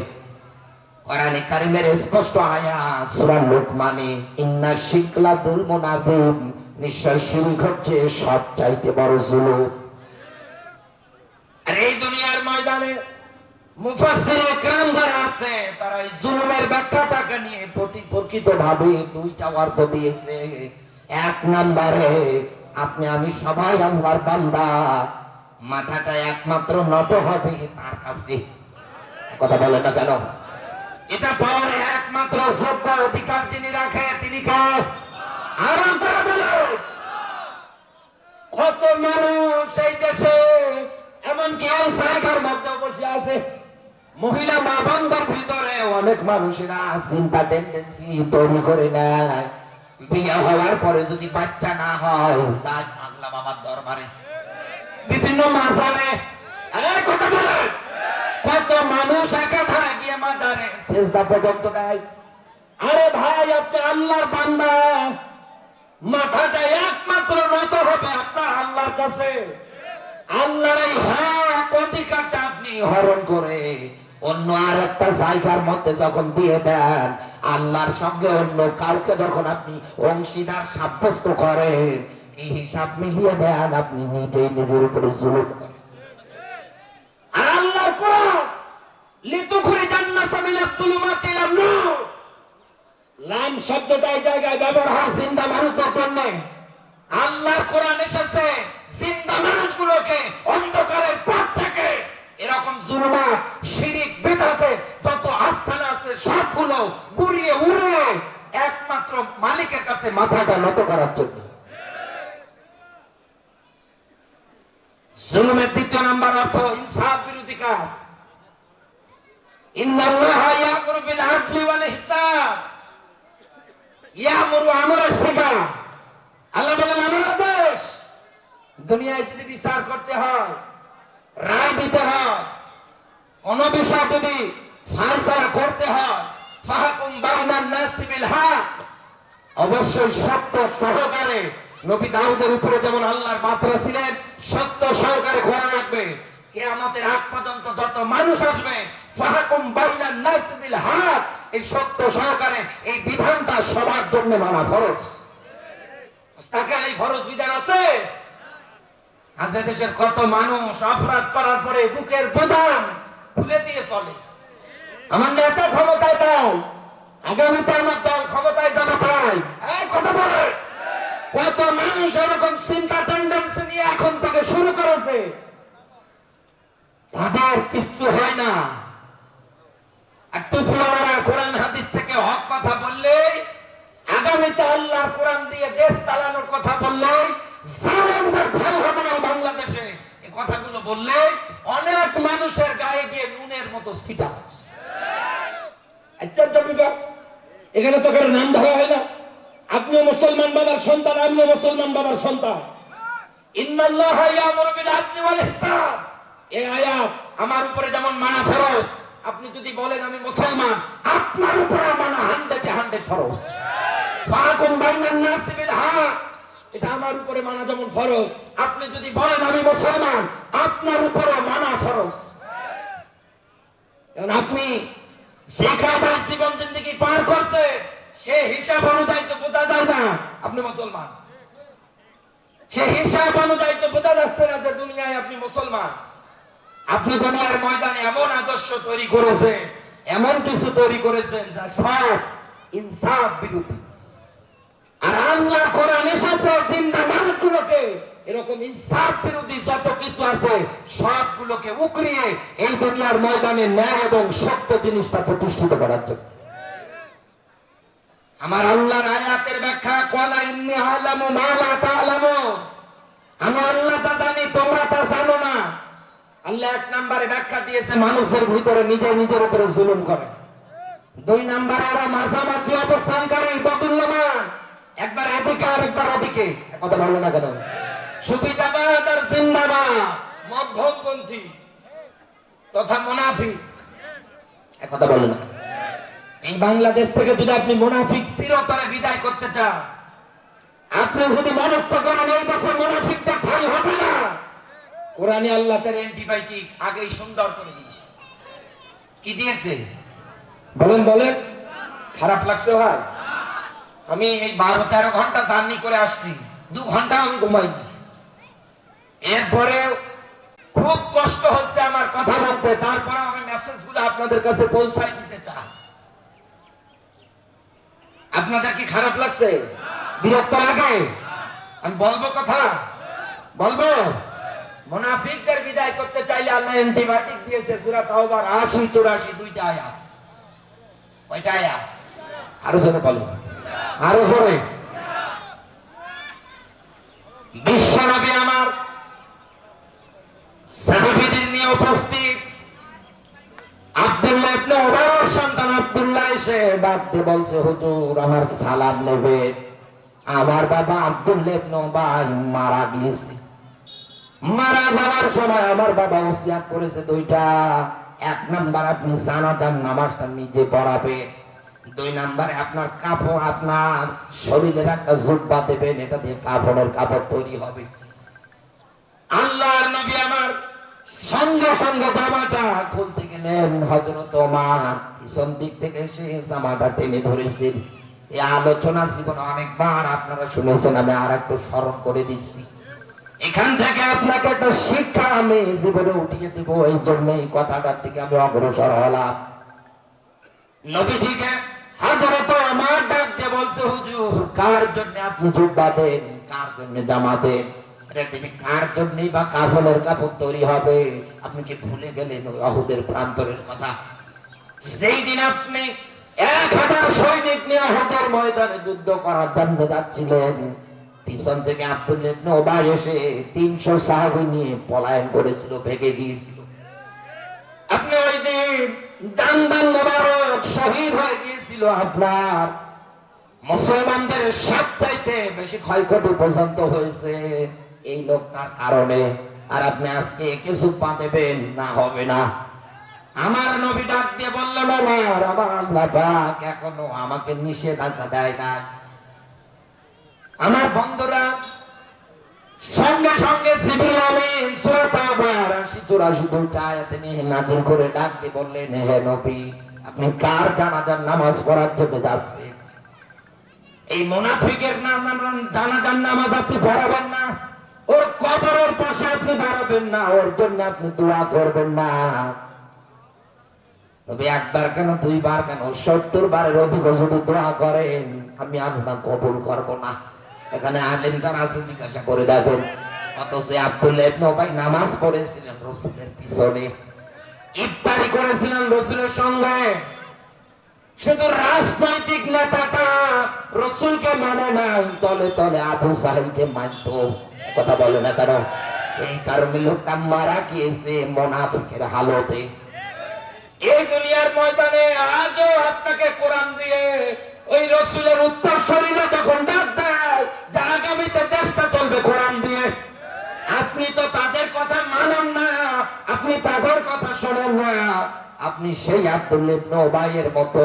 কোরআনে কারীমের স্পষ্ট আয়াত সূরা লুকমানে, ইন্না শিরকা যুলমুন আযীম, নিশ্চয় শিরক হচ্ছে সবচাইতে বড় জুলুম। আর এই দুনিয়ার ময়দানে মুফাসসির ইকরাম যারা আছে তারা এই জুলুমের ব্যাখ্যাটাকে নিয়ে প্রকৃতভাবে দুইটা অর্থ দিয়েছে। এক নম্বরে, আপনি আমি সবাই আল্লাহর বান্দা, মাথাটা একমাত্র নত হবে তার কাছে। কথা বলে না কেন? এটা পাওয়ার একমাত্র যোগ্য অধিকার যিনি রাখে তিনি কে? আর আপনারা বলেন, কত মানুষ এই দেশে এমনকি এই জায়গার মধ্যে বসে আছে, মহিলা মা বান্দার ভিতরে অনেক মানুষেরা চিন্তা টেন্ডেন্সি তৈরি করে নেয়, বিয়ে হওয়ার পরে যদি বাচ্চা না হয় যাই মাগলাম আমার দরবারে, বিভিন্ন মাজারে। কথা বলে কত মানুষ একাধারে গিয়ে মাজারে সিজদা পর্যন্ত দেয়। আরে ভাই, আপনি আল্লাহর বান্দা, মাথাটা একমাত্র নত হবে আপনার আল্লাহর কাছে। আল্লাহর এই হক অধিকারটা আপনি হরণ করে অন্য আর একটা জায়গার মধ্যে যখন দিয়ে দেন, আল্লাহর সঙ্গে অন্য কাউকে যখন আপনি অংশীদার সাব্যস্ত করেন, এই হিসাব মিলিয়ে দেন আপনি নিজেই নিজের উপরে জুলুম করেন। আর আল্লাহর কোরআন লিতুখরিজান নাসা মিনাজ যুলুমাতি ইলান নূর, লাম শব্দটা এই জায়গায় ব্যবহার জিন্দা মানুষদের জন্য। আল্লাহর কোরআন এসেছে জিন্দা মানুষগুলোকে অন্ধকারের পথ থেকে এরকম জুলুমাত, শিরিক, বিদআতে যত আস্থানা আছে সবগুলো গুড়িয়ে উড়িয়ে একমাত্র মালিকের কাছে মাথাটা নত করার জন্য। জুলুমের দ্বিতীয় নাম্বার অর্থ ইনসাফ বিরোধী কাজ। ইন্নাল্লাহা ইয়া'মুরু বিল আদলি ওয়াল ইহসান, ইয়া'মুরু আমরা সিগা। আল্লাহ বলেন, আমার আদেশ, দুনিয়ায় যদি বিচার করতে হয়, রায় দিতে হয়, কোন বিষয় যদি ফায়সালা করতে হয়, ফাহকুম বাইনান নাসি বিল হক, অবশ্যই সত্য সহকারে। নবী দাউদের উপরে যেমন আল্লাহর মাত্রা ছিলেন, সত্য সহকারে করা লাগবে। কিয়ামতের আগ পর্যন্ত যত মানুষ আসবে, ফাহকুম বাইনান নাসি বিল হক, এই সত্য সহকারে এই বিধানটা সবার জন্য মানা ফরজ। তাকে এই ফরজ বিধান আছে। আজ দেশের কত মানুষ অপরাধ করার পরে বুকের বোতাম খুলে দিয়ে চলে। আমার নেতা ক্ষমতায় তাই, আগামীতে আমার দল ক্ষমতায় যাবে তাই। এই কথা বলে কত মানুষ এরকম চিন্তা টেন্ডেন্সি নিয়ে এখন থেকে শুরু করেছে, তাদের কিছু হয় না। আর টুপিওয়ালারা কোরআন হাদিস থেকে হক কথা বললে, আগামীতে আল্লাহর কোরআন দিয়ে দেশ চালানোর কথা বললে, জালেমদের ঠাঁই হবে না বাংলাদেশে। এই কথাগুলো বললে অনেক মানুষের গায়ে গিয়ে নুনের মতো ছিটা আছে। এখানে তো কারো নাম ধরা হয় না। আপনিও মুসলমান বাবার সন্তান, আমিও মুসলমান বাবার সন্তান। ইন্নাল্লাহা ইয়া'মুরু বিল আদলি ওয়াল ইহসান, এই আয়াত আমার উপরে যেমন মানা ফরজ, আপনি যদি বলেন আমি মুসলমান, আপনার উপরে মানা 100-100 ফরজ। ফাকুম বাইনান নাসি বিল হক, এটা আমার উপরে মানা যেমন ফরজ, আপনি যদি বলেন আমি মুসলমান, আপনার উপরে মানা ফরজ। কারণ আপনি যে কায়দায় জীবন জিন্দেগি পার করছে সে হিসাব অনুযায়ী তো বোঝা যায় না আপনি মুসলমান। সে হিসাব অনুযায়ী তো বোঝা যাচ্ছে না যে দুনিয়ায় আপনি মুসলমান। আপনি দুনিয়ার ময়দানে এমন আদর্শ তৈরি করেছেন, এমন কিছু তৈরি করেছেন যা সব ইনসাফ বিরোধী। আর আল্লাহ কোরআন এসেছে জিন্দা মানুষগুলোকে এরকম ইনসাফ বিরোধী যত কিছু আছে সবগুলোকে উকরিয়ে এই দুনিয়ার ময়দানে ন্যায় এবং সত্য জিনিসটা প্রতিষ্ঠিত করার জন্য। আমার আল্লাহর আয়াতের ব্যাখ্যা, ক্বালা ইন্নী আ'লামু মা লা তা'লামুন, আমি আল্লাহ যা জানি তোমরা তা জানো না। আল্লাহ এক নম্বরে ব্যাখ্যা দিয়েছে মানুষের ভিতরে নিজে নিজের উপরে জুলুম করে। দুই নম্বরে ওরা মাঝামাঝি অবস্থান করে, দোদুল্যমান, একবার এদিকে আর একবার ওদিকে। কথা বলো না কেন? সুবিধাবাদ আর জিন্দাবাদ, মধ্যপন্থী তথা মুনাফিক। কথা বলো না। এই বাংলাদেশ থেকে যদি আপনি মুনাফিক চিরতরে বিদায় করতে চান, আপনি যদি মনস্থ করেন এই বছর মুনাফিকটা ঠাই হবে না, কোরআনে আল্লাহ তার অ্যান্টিবায়োটিক আগেই সুন্দর করে দিয়েছে। কি দিয়েছে বলেন বলেন? খারাপ লাগছে ভাই? আমি এই 12-13 ঘন্টা জার্নি করে আসছি, 2 ঘন্টা আমি ঘুমাইনি। এরপরে খুব কষ্ট হচ্ছে আমার কথা বলতে, তারপরে আমি মেসেজগুলো আপনাদের কাছে পৌঁছাই দিতে চাই। আপনাদের কি খারাপ লাগছে? বিরক্ত লাগে? আমি বলবো কথা বলবো। মুনাফিকদের বিদায় করতে চাইলে আল্লাহ অ্যান্টিবায়োটিক দিয়েছে সূরা তাওবার 80-84 দুইটা আয়াত। কয়টা আয়াত? আরো জোরে বলো, আরো জোরে। বিশ্ব নবী আমার সাহাবীদের নিয়ে উপস্থিত। আব্দুল্লাহ ইবনে উবাইর সন্তান আব্দুল্লাহ এসে ডাকতে বলছে, হুজুর আমার সালাম নেবে, আমার বাবা আব্দুল্লাহ ইবনে উবাইর মারা গিয়েছে। মারা যাওয়ার সময় আমার বাবা ওসিয়াত করেছে দুইটা। 1 নাম্বার আপনি জানাজার নামাজটা নিজে পড়াবেন, 2 নাম্বারে আপনার কাপড়, আপনার শরীরের একটা জুব্বা দেবেন, এটা দিয়ে কাপড়ের কাপড় তৈরি হবে। আল্লাহর নবী আমার সঙ্গে সঙ্গে জামাটা খুলতে গেলেন, হযরত ওমর পিছন দিক থেকে সে জামাটা টেনে ধরেছেন। এই আলোচনা জীবনে অনেকবার আপনারা শুনেছেন, আমি আর একটু স্মরণ করে দিচ্ছি। এখান থেকে আপনাকে একটা শিক্ষা আমি জীবনে উঠিয়ে দিব, এই জন্য এই কথাটার থেকে আমি অগ্রসর হলাম। নবীজিকে হযরত ওমর ডাক দিয়ে বলছে, হুজুর কার জন্য আপনি জুব্বা দেন, কার জন্য জামা দেন, কার জন্য বা কাফনের কাপড় তৈরি হবে? আপনি কি ভুলে গেলেন উহুদের প্রান্তরের কথা? যেই দিন আপনি 1000 সৈনিক নিয়ে উহুদের ময়দানে যুদ্ধ করার জন্য যাচ্ছিলেন, পিছন থেকে আব্দুল্লাহ ইবনে উবাই এসে 300 সাহাবী নিয়ে পলায়ন করেছিল, ভেগে গিয়েছিল। আপনি ওই দিন দান মোবারক শহীদ হয়ে গিয়েছিল। আপনার মুসলমানদের সবচাইতে বেশি ক্ষয়ক্ষতি পর্যন্ত হয়েছে এই লোকটার কারণে। আর আপনি আজকে একে জুব্বা দেবেন না, হবে না। আমার নবী ডাক দিয়ে বললেন, ওমর আমার আল্লাহ পাক এখনো আমাকে নিষেধাজ্ঞা দেয় না। আমার বন্ধুরা, সঙ্গে সঙ্গে জিবরিল আমিন সূরা তাওবার 80-84 দুইটা আয়াত নিয়ে নাযিল করে ডাক দিয়ে বললেন, হে নবী আপনি কার জানাজার নামাজ পড়ার জন্য যাচ্ছেন? এই মুনাফিকের জানাজার নামাজ আপনি পড়াবেন না, ওর কবরের পাশে আপনি দাঁড়াবেন না, ওর জন্য আপনি দোয়া করবেন না। তবে একবার কেন, 2 বার কেন, 70 বারের অধিক যদি দোয়া করেন আমি আল্লাহ কবুল করব না। এখানে আলেম যারা আছে জিজ্ঞাসা করে দেখেন। অথচ আব্দুল্লাহ ইবনে উবাই নামাজ পড়েছিলেন রাসূলের পিছনে, ইফতারি করেছিলেন রাসূলের সঙ্গে। শুধু রাজনৈতিক নেতাটা রাসূলকে মানে না, তলে তলে আবু সাহেলকে মানত। কথা বলে না কেন? এই কারণে লোকটা মারা গিয়েছে মুনাফিকের হালতে। এই দুনিয়ার ময়দানে আজও আপনাকে কোরআন দিয়ে ওই রাসূলের উত্তরসূরিরা যখন ডাক দেয় যে আগামীতে দেশটা চলবে কোরআন দিয়ে, আপনি তো তাদের কথা মানেন না, আপনি তাদের কথা শোনেন না। আপনি সেই আব্দুল্লাহ ইবনে উবাইয়ের মতো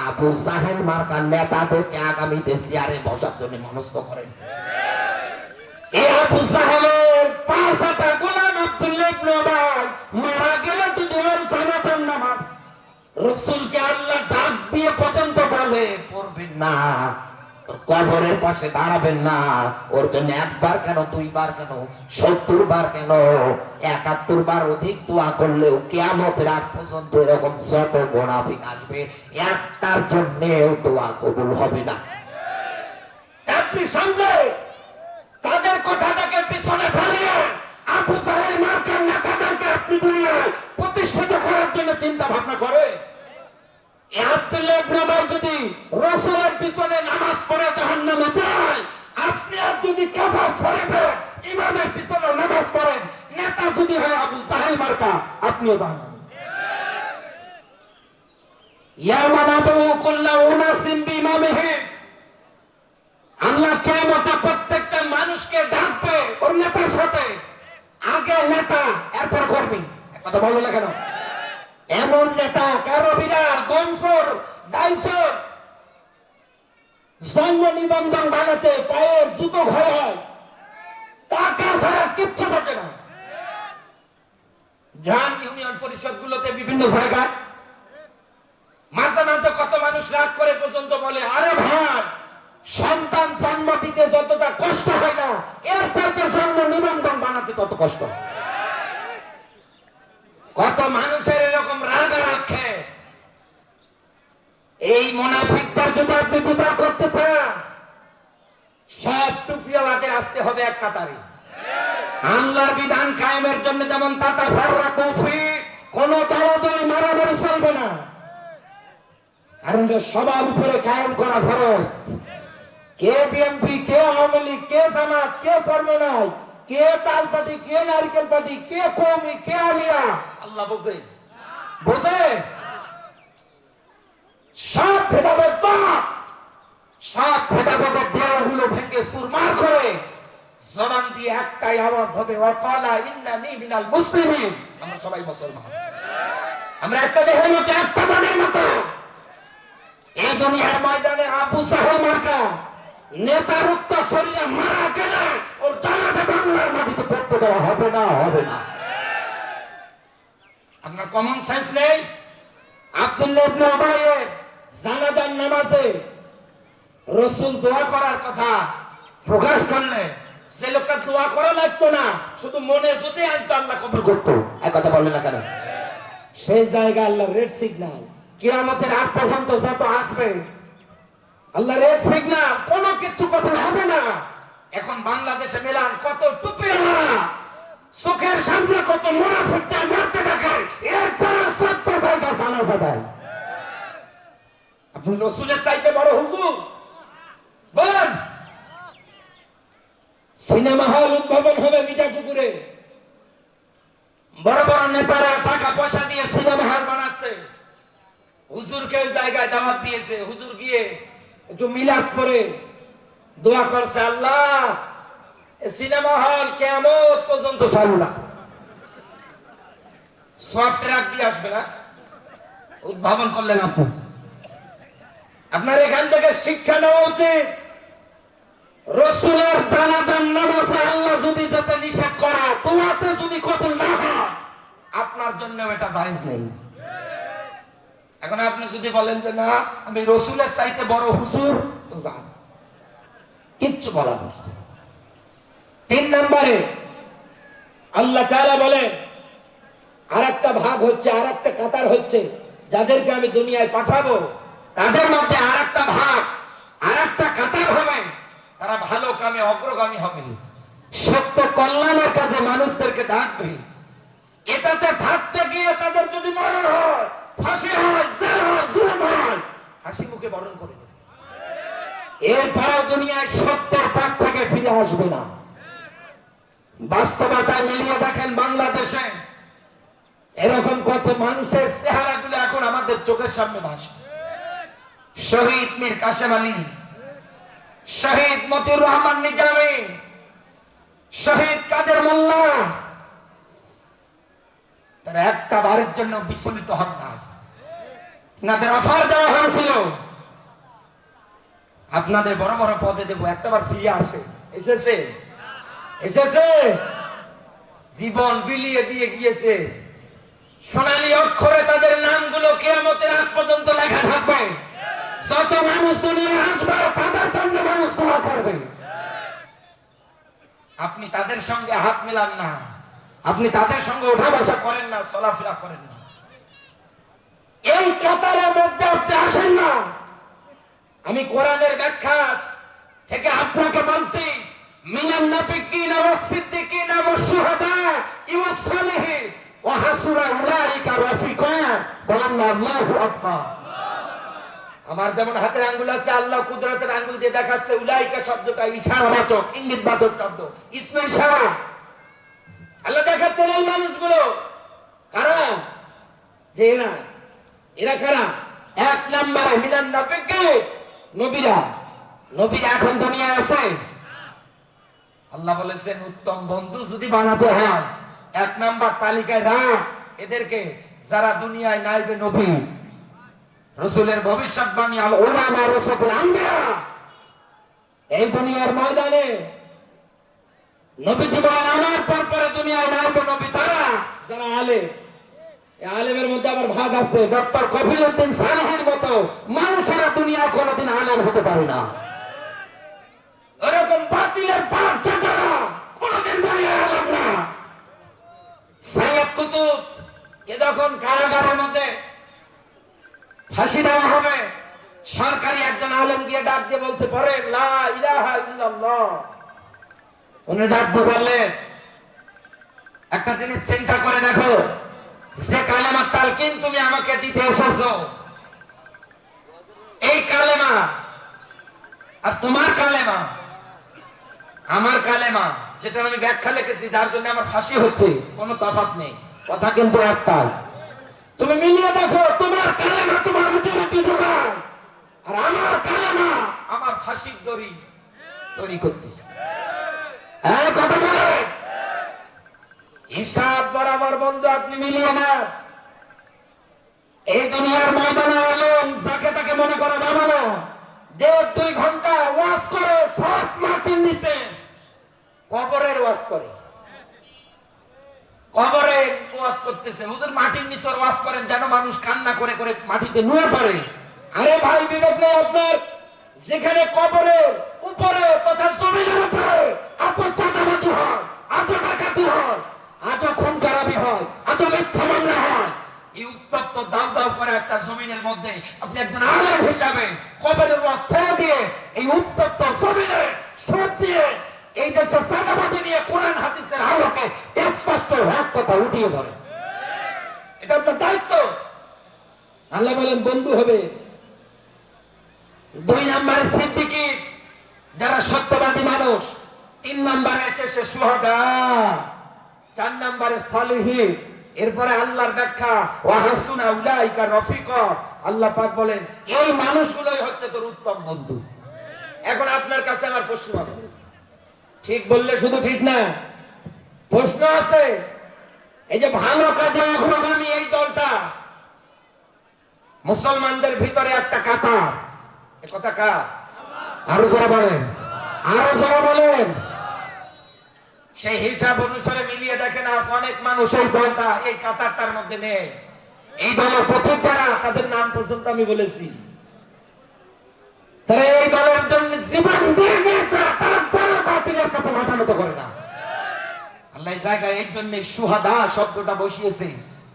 আবু সাহেল মার্কার নেতাদেরকে আগামীতে চেয়ারে বসার জন্য মনস্থ করেন। এই আবু সাহেবের পাঁচটা গোলাম আব্দুল্লাহ ইবনে উবাই মারা গেলে তো দুবার জানাতেন নামাজ রাসূলকে আল্লাহ ডাক দিয়ে পর্যন্ত বলে পড়বেন না, কবরের পাশে দাঁড়াবেন না। ওর জন্য একবার কেন, দুইবার কেন, 70 বার কেন, 71 বার অধিক দোয়া করলেও কিয়ামতের আগ পর্যন্ত এরকম যত মুনাফিক আসবে একটার জন্যও দোয়া কবুল হবে না। আপনি সামনে তাদের কথাটাকে পিছনে ফেলিয়ে আবু সাহেল মার্কার নেতাদেরকে আপনি দুনিয়ায় প্রতিষ্ঠিত করার জন্য চিন্তা ভাবনা করে। আব্দুল্লাহ ইবনে উবাই যদি রাসূলের পিছনে নামাজ পড়ে জাহান্নামে যায়, আপনি আর যদি কাফার শরীফে ইমামের পিছনে নামাজ পড়েন, নেতা যদি হয় আবু সাহেল মার্কা, আপনিও জাহান্নামে। ইয়া মানাবু কুল্লু উনাসিম বিইমামিহিম, আল্লাহ কিয়ামতে প্রত্যেকটা মানুষকে ডাকবে ওর নেতার সাথে। আগে নেতা, এরপর কর্মী। কথা বললো না কেন? এমন নেতা কারো বিরাট বংশর ডাইচর জন্ম নিবন্ধন বানাতে পায়ের জুতো ঘর হয়, টাকা ছাড়া কিচ্ছু থাকে না। যান ইউনিয়ন পরিষদ গুলোতে বিভিন্ন জায়গায় মাঝে মাঝে কত মানুষ রাগ করে পর্যন্ত বলে, আরে ভাই সন্তান জন্ম দিতে যতটা কষ্ট হয় না, এর চাইতে জন্ম নিবন্ধন বানাতে তত কষ্ট। কত মানুষের এরকম রাগ রাখে। এই মুনাফিকদের যদি আপনি বিদায় করতে চান, সব টুপিওয়ালাদের আসতে হবে এক কাতারে। আল্লাহর বিধান কায়েমের জন্য যেমন তাতা ফাররা কফি, কোন দলাদলি মারামারি চলবে না। কারণ সবার উপরে কায়েম করা ফরজ। কে বিএনপি, কে আওয়ামী লীগ, কে জামাত, কে সরমনাই, কে তাল পার্টি, কে নারকেল পার্টি, কে কওমি, কে আলিয়া, আল্লাহ বোঝে। বোঝে সব ভেদাভেদ বাদ, সব ভেদাভেদের দেওয়ালগুলো ভেঙে চুরমার করে জবান দিয়ে একটাই আওয়াজ হবে, ওয়াকালা ইন্নানি মিনাল মুসলিমিন। আমরা সবাই মুসলমান, আমরা একটা দেহের মতো, একটা মনের মতো। এই দুনিয়ার ময়দানে আবু সাহেল মার্কা নেতার উত্তর শরীরে মারা গেলে ওর জানাতে বাংলার মাটিতে পড়তে দেওয়া হবে না, হবে না। আপনার কমন সেন্স নেই? আব্দুল্লাহ ইবনে উবাইয়ের জানাজার নামাজে রাসূল দোয়া করার কথা প্রকাশ করলে যে লোকটা দোয়া করা লাগতো না, শুধু মনে যদি আনতো আল্লাহ কবুল করতো। এক কথা বললেন না কেন? সেই জায়গায় আল্লাহ রেড সিগন্যাল, কিয়ামতের আগ পর্যন্ত যত আসবে আল্লাহ রেড সিগন্যাল, কোনো কিছু কবুল হবে না। এখন বাংলাদেশে মেলান কত টুপিওয়ালা, চোখের সামনে কত মুনাফিকদের মারতে থাকে, এরপরে ৭০ জায়গা জানাজা দেয়। আপনি রাসূলের চাইতে বড় হুজুর বলেন? সিনেমা হল উদ্ভাবন হবে মিঠাপুকুরে, বড় বড় নেতারা টাকা পয়সা দিয়ে সিনেমা হল বানাচ্ছে। হুজুরকে ওই জায়গায় দাওয়াত দিয়েছে, হুজুর গিয়ে একটু মিলাদ করে দোয়া করছে, আল্লাহ সিনেমা হল কিয়ামত পর্যন্ত চালু না। সব ট্রাক দিয়ে আসবে না, উদ্ভাবন করলেন আপনি। আপনার এখান থেকে শিক্ষা নেওয়া উচিত। রাসূলের জানাজার নামাজে আল্লাহ যদি যেতে নিষেধ করে, দোয়াতে যদি কবুল না হয়, আপনার জন্য এটা জায়েজ নেই। এখন আপনি যদি বলেন যে না আমি রাসূলের চাইতে বড় হুজুর, তো যান, কিচ্ছু বলার নেই। ৩ নম্বরে আল্লাহ তাআলা বলেন আরেকটা ভাগ হচ্ছে, আরেকটা কাতার হচ্ছে, যাদেরকে আমি দুনিয়ায় পাঠাবো তাদের মধ্যে আরেকটা ভাগ, আরেকটা কাতার হবে, তারা ভালো কামে অগ্রগামী হবে, সত্য কল্যাণের কাজে মানুষদেরকে ডাকবে। এটাতে থাকতে গিয়ে তাদের যদি মরণ হয়, ফাঁসি হয়, জেল হয়, জুলুম হয়, হাসি মুখে বরণ করে দেবে। এরপরেও দুনিয়ায় সত্যের পথ থেকে ফিরে আসবে না। বাস্তবতা মিলিয়ে দেখেন বাংলাদেশে এরকম কত মানুষের চেহারাগুলো এখন আমাদের চোখের সামনে ভাসে। শহীদ মীর কাসেম আলী, শহীদ মতিউর রহমান নিজামী, শহীদ কাদের মোল্লা, তারা একটা বারের জন্য বিস্মিত হন না। তাদের অফার দেওয়া হয়েছিল আপনাদের বড় বড় পদে দেবো, একটা বার ফিরে আসে, এসেছে? এসেছে, জীবন বিলিয়ে দিয়ে গিয়েছে। সোনালী অক্ষরে তাদের নামগুলো কিয়ামতের আগ পর্যন্ত লেখা থাকবে। যত মানুষ দুনিয়ায় আসবে তাদের জন্য মানুষ দোয়া করবে। আপনি তাদের সঙ্গে হাত মিলান না, আপনি তাদের সঙ্গে ওঠা বসা করেন না, চলাফেরা করেন না, এই কাতারের মধ্যে আপনি আসেন না। আমি কোরআনের ব্যাখ্যা থেকে আপনাকে বলছি, মিনান নাবিয়্যিনা ওয়াস সিদ্দিকিনা ওয়াস শুহাদা ওয়াস সালিহিন ওয়া হাসুনা উলাইকা রাফিকা। বলেন না আল্লাহু আকবার। আমার যেমন হাতের আঙ্গুল আছে, আল্লাহ কুদরতের আঙ্গুল দিয়ে দেখাচ্ছে। উলাইকা শব্দটা ইশারাবাচক, ইঙ্গিতবাচক শব্দ, ইসমে ইশারা। আল্লাহ দেখাচ্ছেন এই মানুষগুলো কারা, যে না এরা কারা। এক নম্বরে মিনান নাবিয়্যিন, নবীরা। নবীরা এখন দুনিয়ায় আছে। আল্লাহ বলেছেন উত্তম বন্ধু যদি বানাতে হয় এক নাম্বার তালিকায় রাখ এদেরকে, যারা দুনিয়ায় নাইবে নবী, রাসূলের ভবিষ্যৎবাণী, আল উলামা ওয়ারাসাতুল আম্বিয়া। এই দুনিয়ার ময়দানে নবী জীবন আমার পরে দুনিয়ায় নাইবে নবী তারা যারা আলেম। এই আলেমের মধ্যে আবার ভাগ আছে। ডক্টর কফিলউদ্দিন সালেহের মতো মানুষেরা দুনিয়ায় কোনোদিন আলেম হতে পারে না। এরকম বাতিলের পাঠ্যক্রম কোনদিন দুনিয়ায় আলেম না। সাইয়্যিদ কুতুব এ যখন কারাগারের মধ্যে ফাঁসি দেওয়া হবে, সরকারি একজন আলেম গিয়ে ডাক দিয়ে বলছে পরে লা ইলাহা ইল্লাল্লাহ। উনি ডাক দিয়ে বললেন একটা জিনিস চিন্তা করে দেখো, যে কালেমার তালকিন তুমি আমাকে দিতে এসেছো, এই কালেমা আর তোমার কালেমা, আমার কালেমা যেটা আমি ব্যাখ্যা লিখেছি, যার জন্য আমার ফাঁসি হচ্ছে, কোনো তফাৎ নেই, কথা কিন্তু একটাই। তুমি মিলিয়ে দেখো, তোমার কালেমা তোমার রুটি জোগায়, আর আমার কালেমা আমার ফাঁসির দড়ি তৈরি করতেছে। কথা বলে হিসাব বরাবর বন্ধু আপনি মিলিয়ে না। এই দুনিয়ার ময়দানে আলেম যাকে তাকে মনে করা যাবে না। 1.5-2 ঘন্টা ওয়াজ করে সব মাটির নিচে কবরের ওয়াজ করে, কবরে ওয়াজ করতেছে। হুজুর মাটির নিচে ওয়াজ করেন যেন মানুষ কান্না করে করে মাটিতে নুয়ে পড়ে। আরে ভাই বিবেক নেই আপনার? যেখানে কবরের উপরে তথা জমিনের উপরে এত চাঁদাবাজি হয়, এত ডাকাতি হয়, এত খুন খারাপি হয়, এত মিথ্যা মামলা হয়, এই উত্তপ্ত দাউ দাউ করে একটা জমিনের মধ্যে আপনি একজন আলেম হিসাবে কবরের ওয়াজ ছেড়ে দিয়ে এই উত্তপ্ত জমিনে সুর দিয়ে এই দেশে চাঁদাবাজি নিয়ে কোরআন হাদিসের আলোকে স্পষ্ট এক কথা উঠিয়ে ধরে, এটা আপনার দায়িত্ব। আল্লাহ বলেন বন্ধু হবে। 2 নম্বরে সিদ্দিকী, যারা সত্যবাদী মানুষ। 3 নম্বরে এসেছে শুহাদা। 4 নম্বরে সালিহিন। এরপরে আল্লাহর ব্যাখ্যা ওয়া হাসুনা উলাইকা রাফিকা। আল্লাহ পাক বলেন এই মানুষগুলোই হচ্ছে তোর উত্তম বন্ধু। এখন আপনার কাছে আমার প্রশ্ন আছে, ঠিক বললে শুধু ঠিক না, প্রশ্ন আছে। এই যে ভালো কাজে অগ্রগামী এই দলটা, মুসলমানদের ভিতরে একটা কাতার, এ কথা কার? আরো যারা বলেন, আরো যারা বলেন। সেই হিসাব অনুসারে মিলিয়ে দেখেন আজ অনেক মানুষ এই দলটা, এই কাতারটার মধ্যে নেই। এই দলের পথিক যারা, তাদের নাম পর্যন্ত আমি বলেছি। তারা এই দলের জন্য জীবন দিয়ে গিয়েছে, তারপরে বাতিলের কাছে মাথা নত করে না। আল্লাহ জায়গায় এই জন্য শুহাদা শব্দটা বসিয়েছে।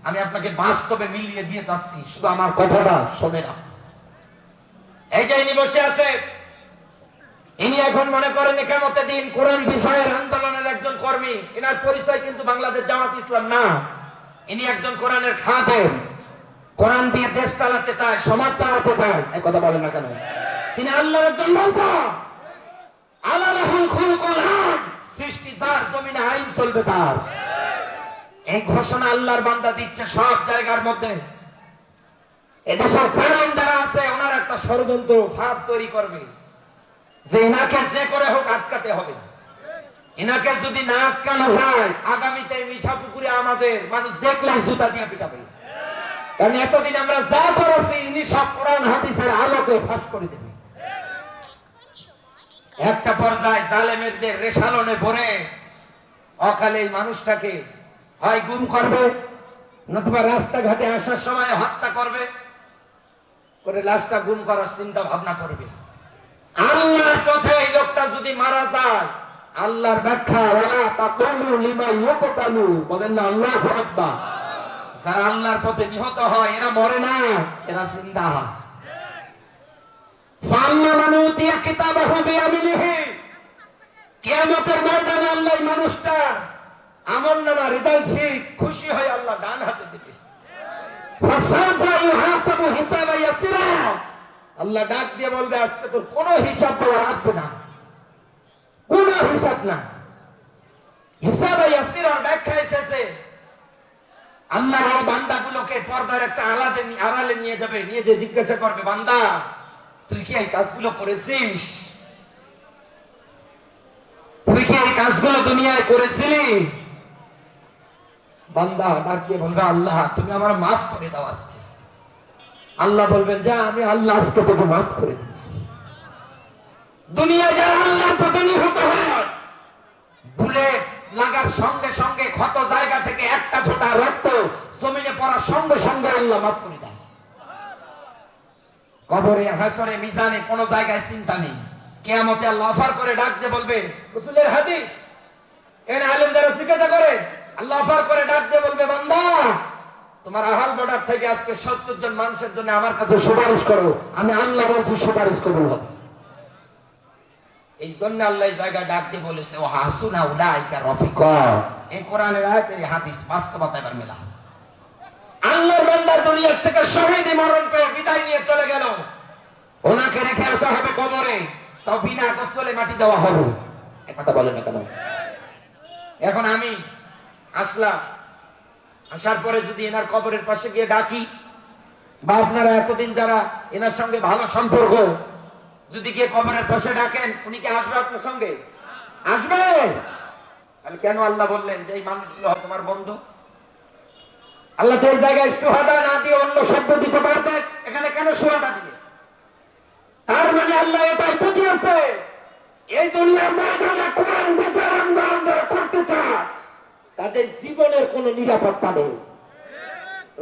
আমি আপনাকে বাস্তবে মিলিয়ে দিয়ে যাচ্ছি, শুধু আমার কথাটা শোনে না। এই যে ইনি বসে আছে, ইনি এখন মনে করেন কিয়ামতের দিন কোরআন বিষয়ের আন্দোলনের একজন কর্মী। এনার পরিচয় কিন্তু বাংলাদেশ জামাত ইসলাম না। ইনি একজন কোরআনের খাদেম, কোরআন দিয়ে দেশ চালাতে চায়, সমাজ চালাতে চায়। এই কথা বলেন না কেন? তিনি আল্লাহর একজন বান্দা। আল্লাহ লাহুল খুলকুল আম, সৃষ্টি যার, জমিনে আইন চলবে তার। এই ঘোষণা আল্লাহর বান্দা দিচ্ছে সব জায়গার মধ্যে। এদেশের জালেম যারা আছে, ওনার একটা ষড়যন্ত্র ফাঁদ তৈরি করবে যে এনাকে যে করে হোক আটকাতে হবে। এনাকে যদি না আটকানো যায়, আগামীতে মিঠা পুকুরে আমাদের মানুষ দেখলে জুতা দিয়ে পিটাবে। কারণ এতদিন আমরা যা করেছি, ইনি সব কোরআন হাদিসের আলোকে ফাঁস করে দেবে। একটা পর্যায়ে জালেমেরদের রেশালনে ভরে অকালে এই মানুষটাকে হয় গুম করবে, নতুবা রাস্তাঘাটে আসার সময় হত্যা করবে, করে লাশটা গুম করার চিন্তা ভাবনা করবে। আল্লাহর পথে এই লোকটা যদি মারা যায়, আল্লাহর ব্যাখ্যা ওয়ালা তাকুলু লিমা ইউকতালু, বলেন না আল্লাহু আকবার। যারা আল্লাহর পথে নিহত হয় এরা মরে না, এরা জিন্দা হয়। ফাল্লা মান উতিয়া কিতাবাহু বিয়ামিনিহি, কিয়ামতের ময়দানে আল্লাহ এই মানুষটা আমলনামা রেজাল্ট শীট খুশি হয়ে আল্লাহ ডান হাতে দিবে। ফাসাফা ইউহাসাবু হিসাবা ইয়াসিরা, আল্লাহ ডাক দিয়ে বলবে আজকে তোর কোনো হিসাব দেওয়া লাগবে না, কোনো হিসাব না। হিসাবা ইয়াসিরার ব্যাখ্যা এসেছে আল্লাহ এই বান্দাগুলোকে পর্দার একটা আড়ালে নিয়ে যাবে, নিয়ে যে জিজ্ঞাসা করবে, বান্দা তুই কি এই কাজগুলো করেছিস? তুই কি এই কাজগুলো দুনিয়ায় করেছিলি? বান্দা ডাক দিয়ে বলবে আল্লাহ তুমি আমার মাফ করে দাও আজকে। আল্লাহ বলবেন যা, আমি আল্লাহ আজকে তোকে মাফ করে দিই। দুনিয়ায় যারা আল্লাহর পথে নিহত হয়, বুলেট লাগার সঙ্গে সঙ্গে ক্ষত জায়গা থেকে একটা ফোঁটা রক্ত জমিনে পড়ার সঙ্গে সঙ্গে আল্লাহ মাফ করে দেয়। কবরে, হাসরে, মিজানে কোনো জায়গায় চিন্তা নেই। কিয়ামতে আল্লাহ অফার করে ডাক দিয়ে বলবে, রাসূলের হাদিস, এর আলেম যারা জিজ্ঞাসা করে, আল্লাহ অফার করে ডাক দিয়ে বলবে, বান্দা তোমার আহাল বর্ডার থেকে আজকে 70 জন মানুষের জন্য আমার কাছে সুপারিশ করো, আমি আল্লাহ বলছি সুপারিশ কবুল হবে। এই জন্য আল্লাহ এই জায়গায় ডাক দিয়ে বলেছে ও হাসুনা উলাইকা রফিকা। এই কোরআনের আয়াত, এই হাদিস বাস্তবতা এবার মেলা। আল্লাহর বান্দা দুনিয়া থেকে শহীদি মরণ পেয়ে বিদায় নিয়ে চলে গেল, ওনাকে রেখে আসা হবে কবরে, তাও বিনা গোসলে মাটি দেওয়া হবে। এক কথা বলেন না কেন? এখন আমি আসলাম, আসার পরে যদি এনার কবরের পাশে গিয়ে ডাকি, বা আপনারা এতদিন যারা এনার সঙ্গে ভালো সম্পর্ক, যদি গিয়ে কবরের পাশে ডাকেন, উনি কি আসবে আপনার সঙ্গে? আসবে। তাহলে কেন আল্লাহ বললেন যে এই মানুষগুলো তোমার বন্ধু? আল্লাহ তো এই জায়গায় সুহাদা না দিয়ে অন্য শব্দ দিতে পারতেন, এখানে কেন সুহাদা দিলে? তার মানে আল্লাহ এটাই বুঝিয়েছে এই দুনিয়ার ময়দানে কোরআন বিচার আন্দোলন যারা করতে চায় তাদের জীবনের কোন নিরাপত্তা নেই।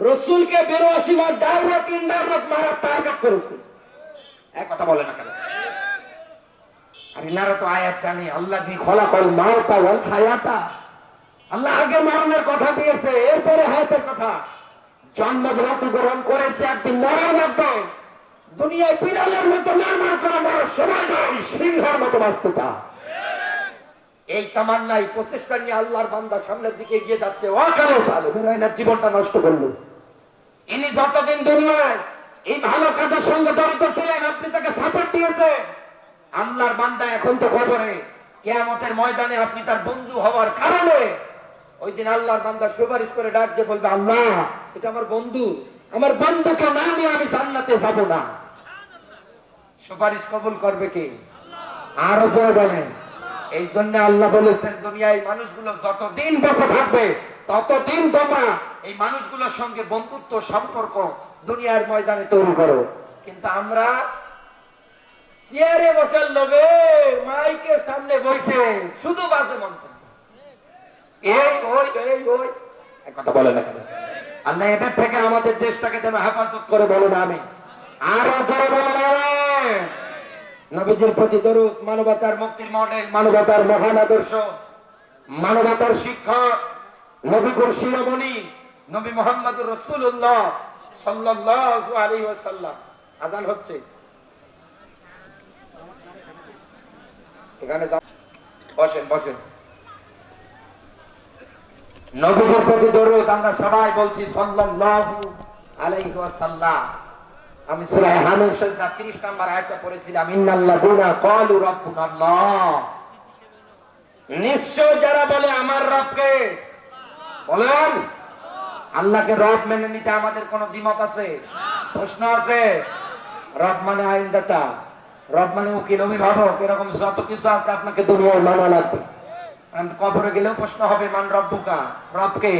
রসুলকে 82 বার ডাইরেক্ট ইনডাইরেক্ট মারা টার্গেট করেছে। এক কথা বলে না কেন? আর ইনারা তো আয়াত জানি, আল্লাহ কি খলাকাল মাউতা ওয়াল হায়াতা, আল্লাহ আগে মরণের কথা দিয়েছে, এরপরে হায়াতের কথা। জন্মগ্রহণ করেছে একদিন মরার মধ্যে, দুনিয়ায় বিড়ালের মতো মারমার করা মরার সময় নয়, সিংহের মতো বাঁচতে চায়। এই তামান্নাই প্রচেষ্টা নিয়ে আল্লাহর বান্দা সামনের দিকে এগিয়ে যাচ্ছে। ওয়াকালে সালেমের জীবনটা নষ্ট করলো। ইনি যতদিন দুনিয়ায় এই ভালো কাজের সঙ্গে জড়িত ছিলেন, আপনি তাকে সাপোর্ট দিয়েছে। আল্লাহর বান্দা এখন তো খবরে, কিয়ামতের ময়দানে আপনি তার বন্ধু হওয়ার কারণে ওই দিন আল্লাহর বান্দা সুপারিশ করে ডাক দিয়ে বলবে, আল্লাহ এটা আমার বন্ধু, আমার বন্ধুকে না নিয়ে আমি জান্নাতে যাব না। সুপারিশ কবুল করবে কে? আরো জোরে বলেন। এই জন্য আল্লাহ বলেছেন দুনিয়ায় মানুষগুলো যতদিন বেঁচে থাকবে ততদিন তোমরা এই মানুষগুলোর সঙ্গে বন্ধুত্ব সম্পর্ক দুনিয়ার ময়দানে তৈরি করো। কিন্তু আমরা চেয়ারে বসে লোভে মাইকের সামনে বসে শুধু বাজে মন্তব্য, এই ওই এই ওই, এক কথা বলে না কেন? আল্লাহ এদের থেকে আমাদের দেশটাকে যেন হেফাজত করে বলো না আমি। আরো জোরে বলেন। নবীজির প্রতি দরুদ, মানবতার মুক্তির মডেল, মানবতার মহান আদর্শ, মানবতার শিক্ষক, নবীর শিরোমণি নবী মুহাম্মদুর রাসূলুল্লাহ সাল্লাল্লাহু আলাইহি ওয়াসাল্লাম। আযান হচ্ছে, এখানে বসেন বসেন। নবীর প্রতি দরুদ আমরা সবাই বলছি সাল্লাল্লাহু আলাইহি ওয়াসাল্লাম। আমি সূরা হামিদ সিজদা 30 নম্বর আয়াতটা পড়েছিলাম, ইন্নাল্লাযিনা ক্বালু রাব্বুনাল্লাহ, নিশ্চয় যারা বলে আমার রবকে, বলেন আল্লাহকে রব মেনে নিতে আমাদের কোন দ্বিমত আছে? প্রশ্ন আছে? রব মানে আইনদাতা, রব মানে উকিল, অভিভাবক, এরকম যত কিছু আছে আপনাকে দুনিয়ায় মানা লাগবে। কবরে গেলেও প্রশ্ন হবে মান রব্বুকা, রবকে?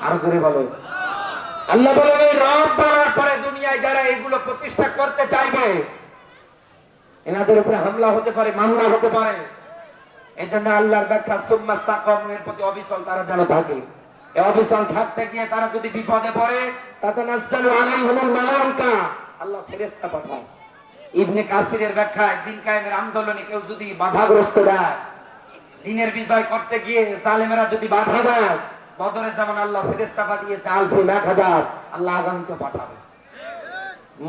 আরো জোরে বলো। আল্লাহ বলেন এই রব বলার পরে দুনিয়ায় যারা এগুলো প্রতিষ্ঠা করতে চাইবে এনাদের উপরে হামলা হতে পারে, মামলা হতে পারে। এই জন্য আল্লাহর ব্যাখ্যা সুম্মাস্তাকামু, এর প্রতি অবিচল তারা যেন থাকে। এই অবিচল থাকতে গিয়ে তারা যদি বিপদে পড়ে, তাতানাজ্জালু আলাইহিমুল মালায়েকা, আল্লাহ ফেরেশতা পাঠায়। ইবনে কাসিরের ব্যাখ্যায় দিন কায়েমের আন্দোলনে কেউ যদি বাধাগ্রস্ত দেয়, দিনের বিজয় করতে গিয়ে জালেমেরা যদি বাধা দেয়, বদরে যেমন আল্লাহ ফেরেশতা পাঠিয়েছে আলফি 1000, আল্লাহ আগামীতে পাঠাবে।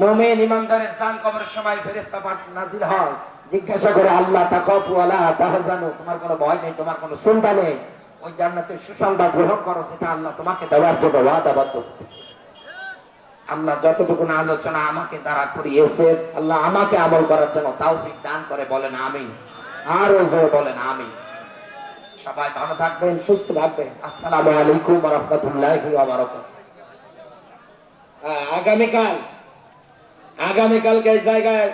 মুমিন ইমানদারের জান কবরের সময় ফেরেশতা নাজিল হয়, জিজ্ঞাসা করে আল্লাহ তাখাফু ওয়ালা তাহজানু, তোমার কোনো ভয় নেই, তোমার কোনো চিন্তা নেই, ওই জান্নাতের সুসংবাদ গ্রহণ করো, সেটা আল্লাহ তোমাকে দেওয়ার জন্য ওয়াদাবদ্ধ করেছে। আল্লাহ যতটুকু আলোচনা আমাকে দ্বারা করিয়েছে, আল্লাহ আমাকে আমল করার জন্য তৌফিক দান করে, বলেন আমিন। আর জোরে বলেন আমিন। সবাই ভালো থাকবেন, সুস্থ থাকবেন। আসসালামু আলাইকুম ওয়া রাহমাতুল্লাহি ওয়া বারাকাতুহু। আগামীকালকে এই জায়গায়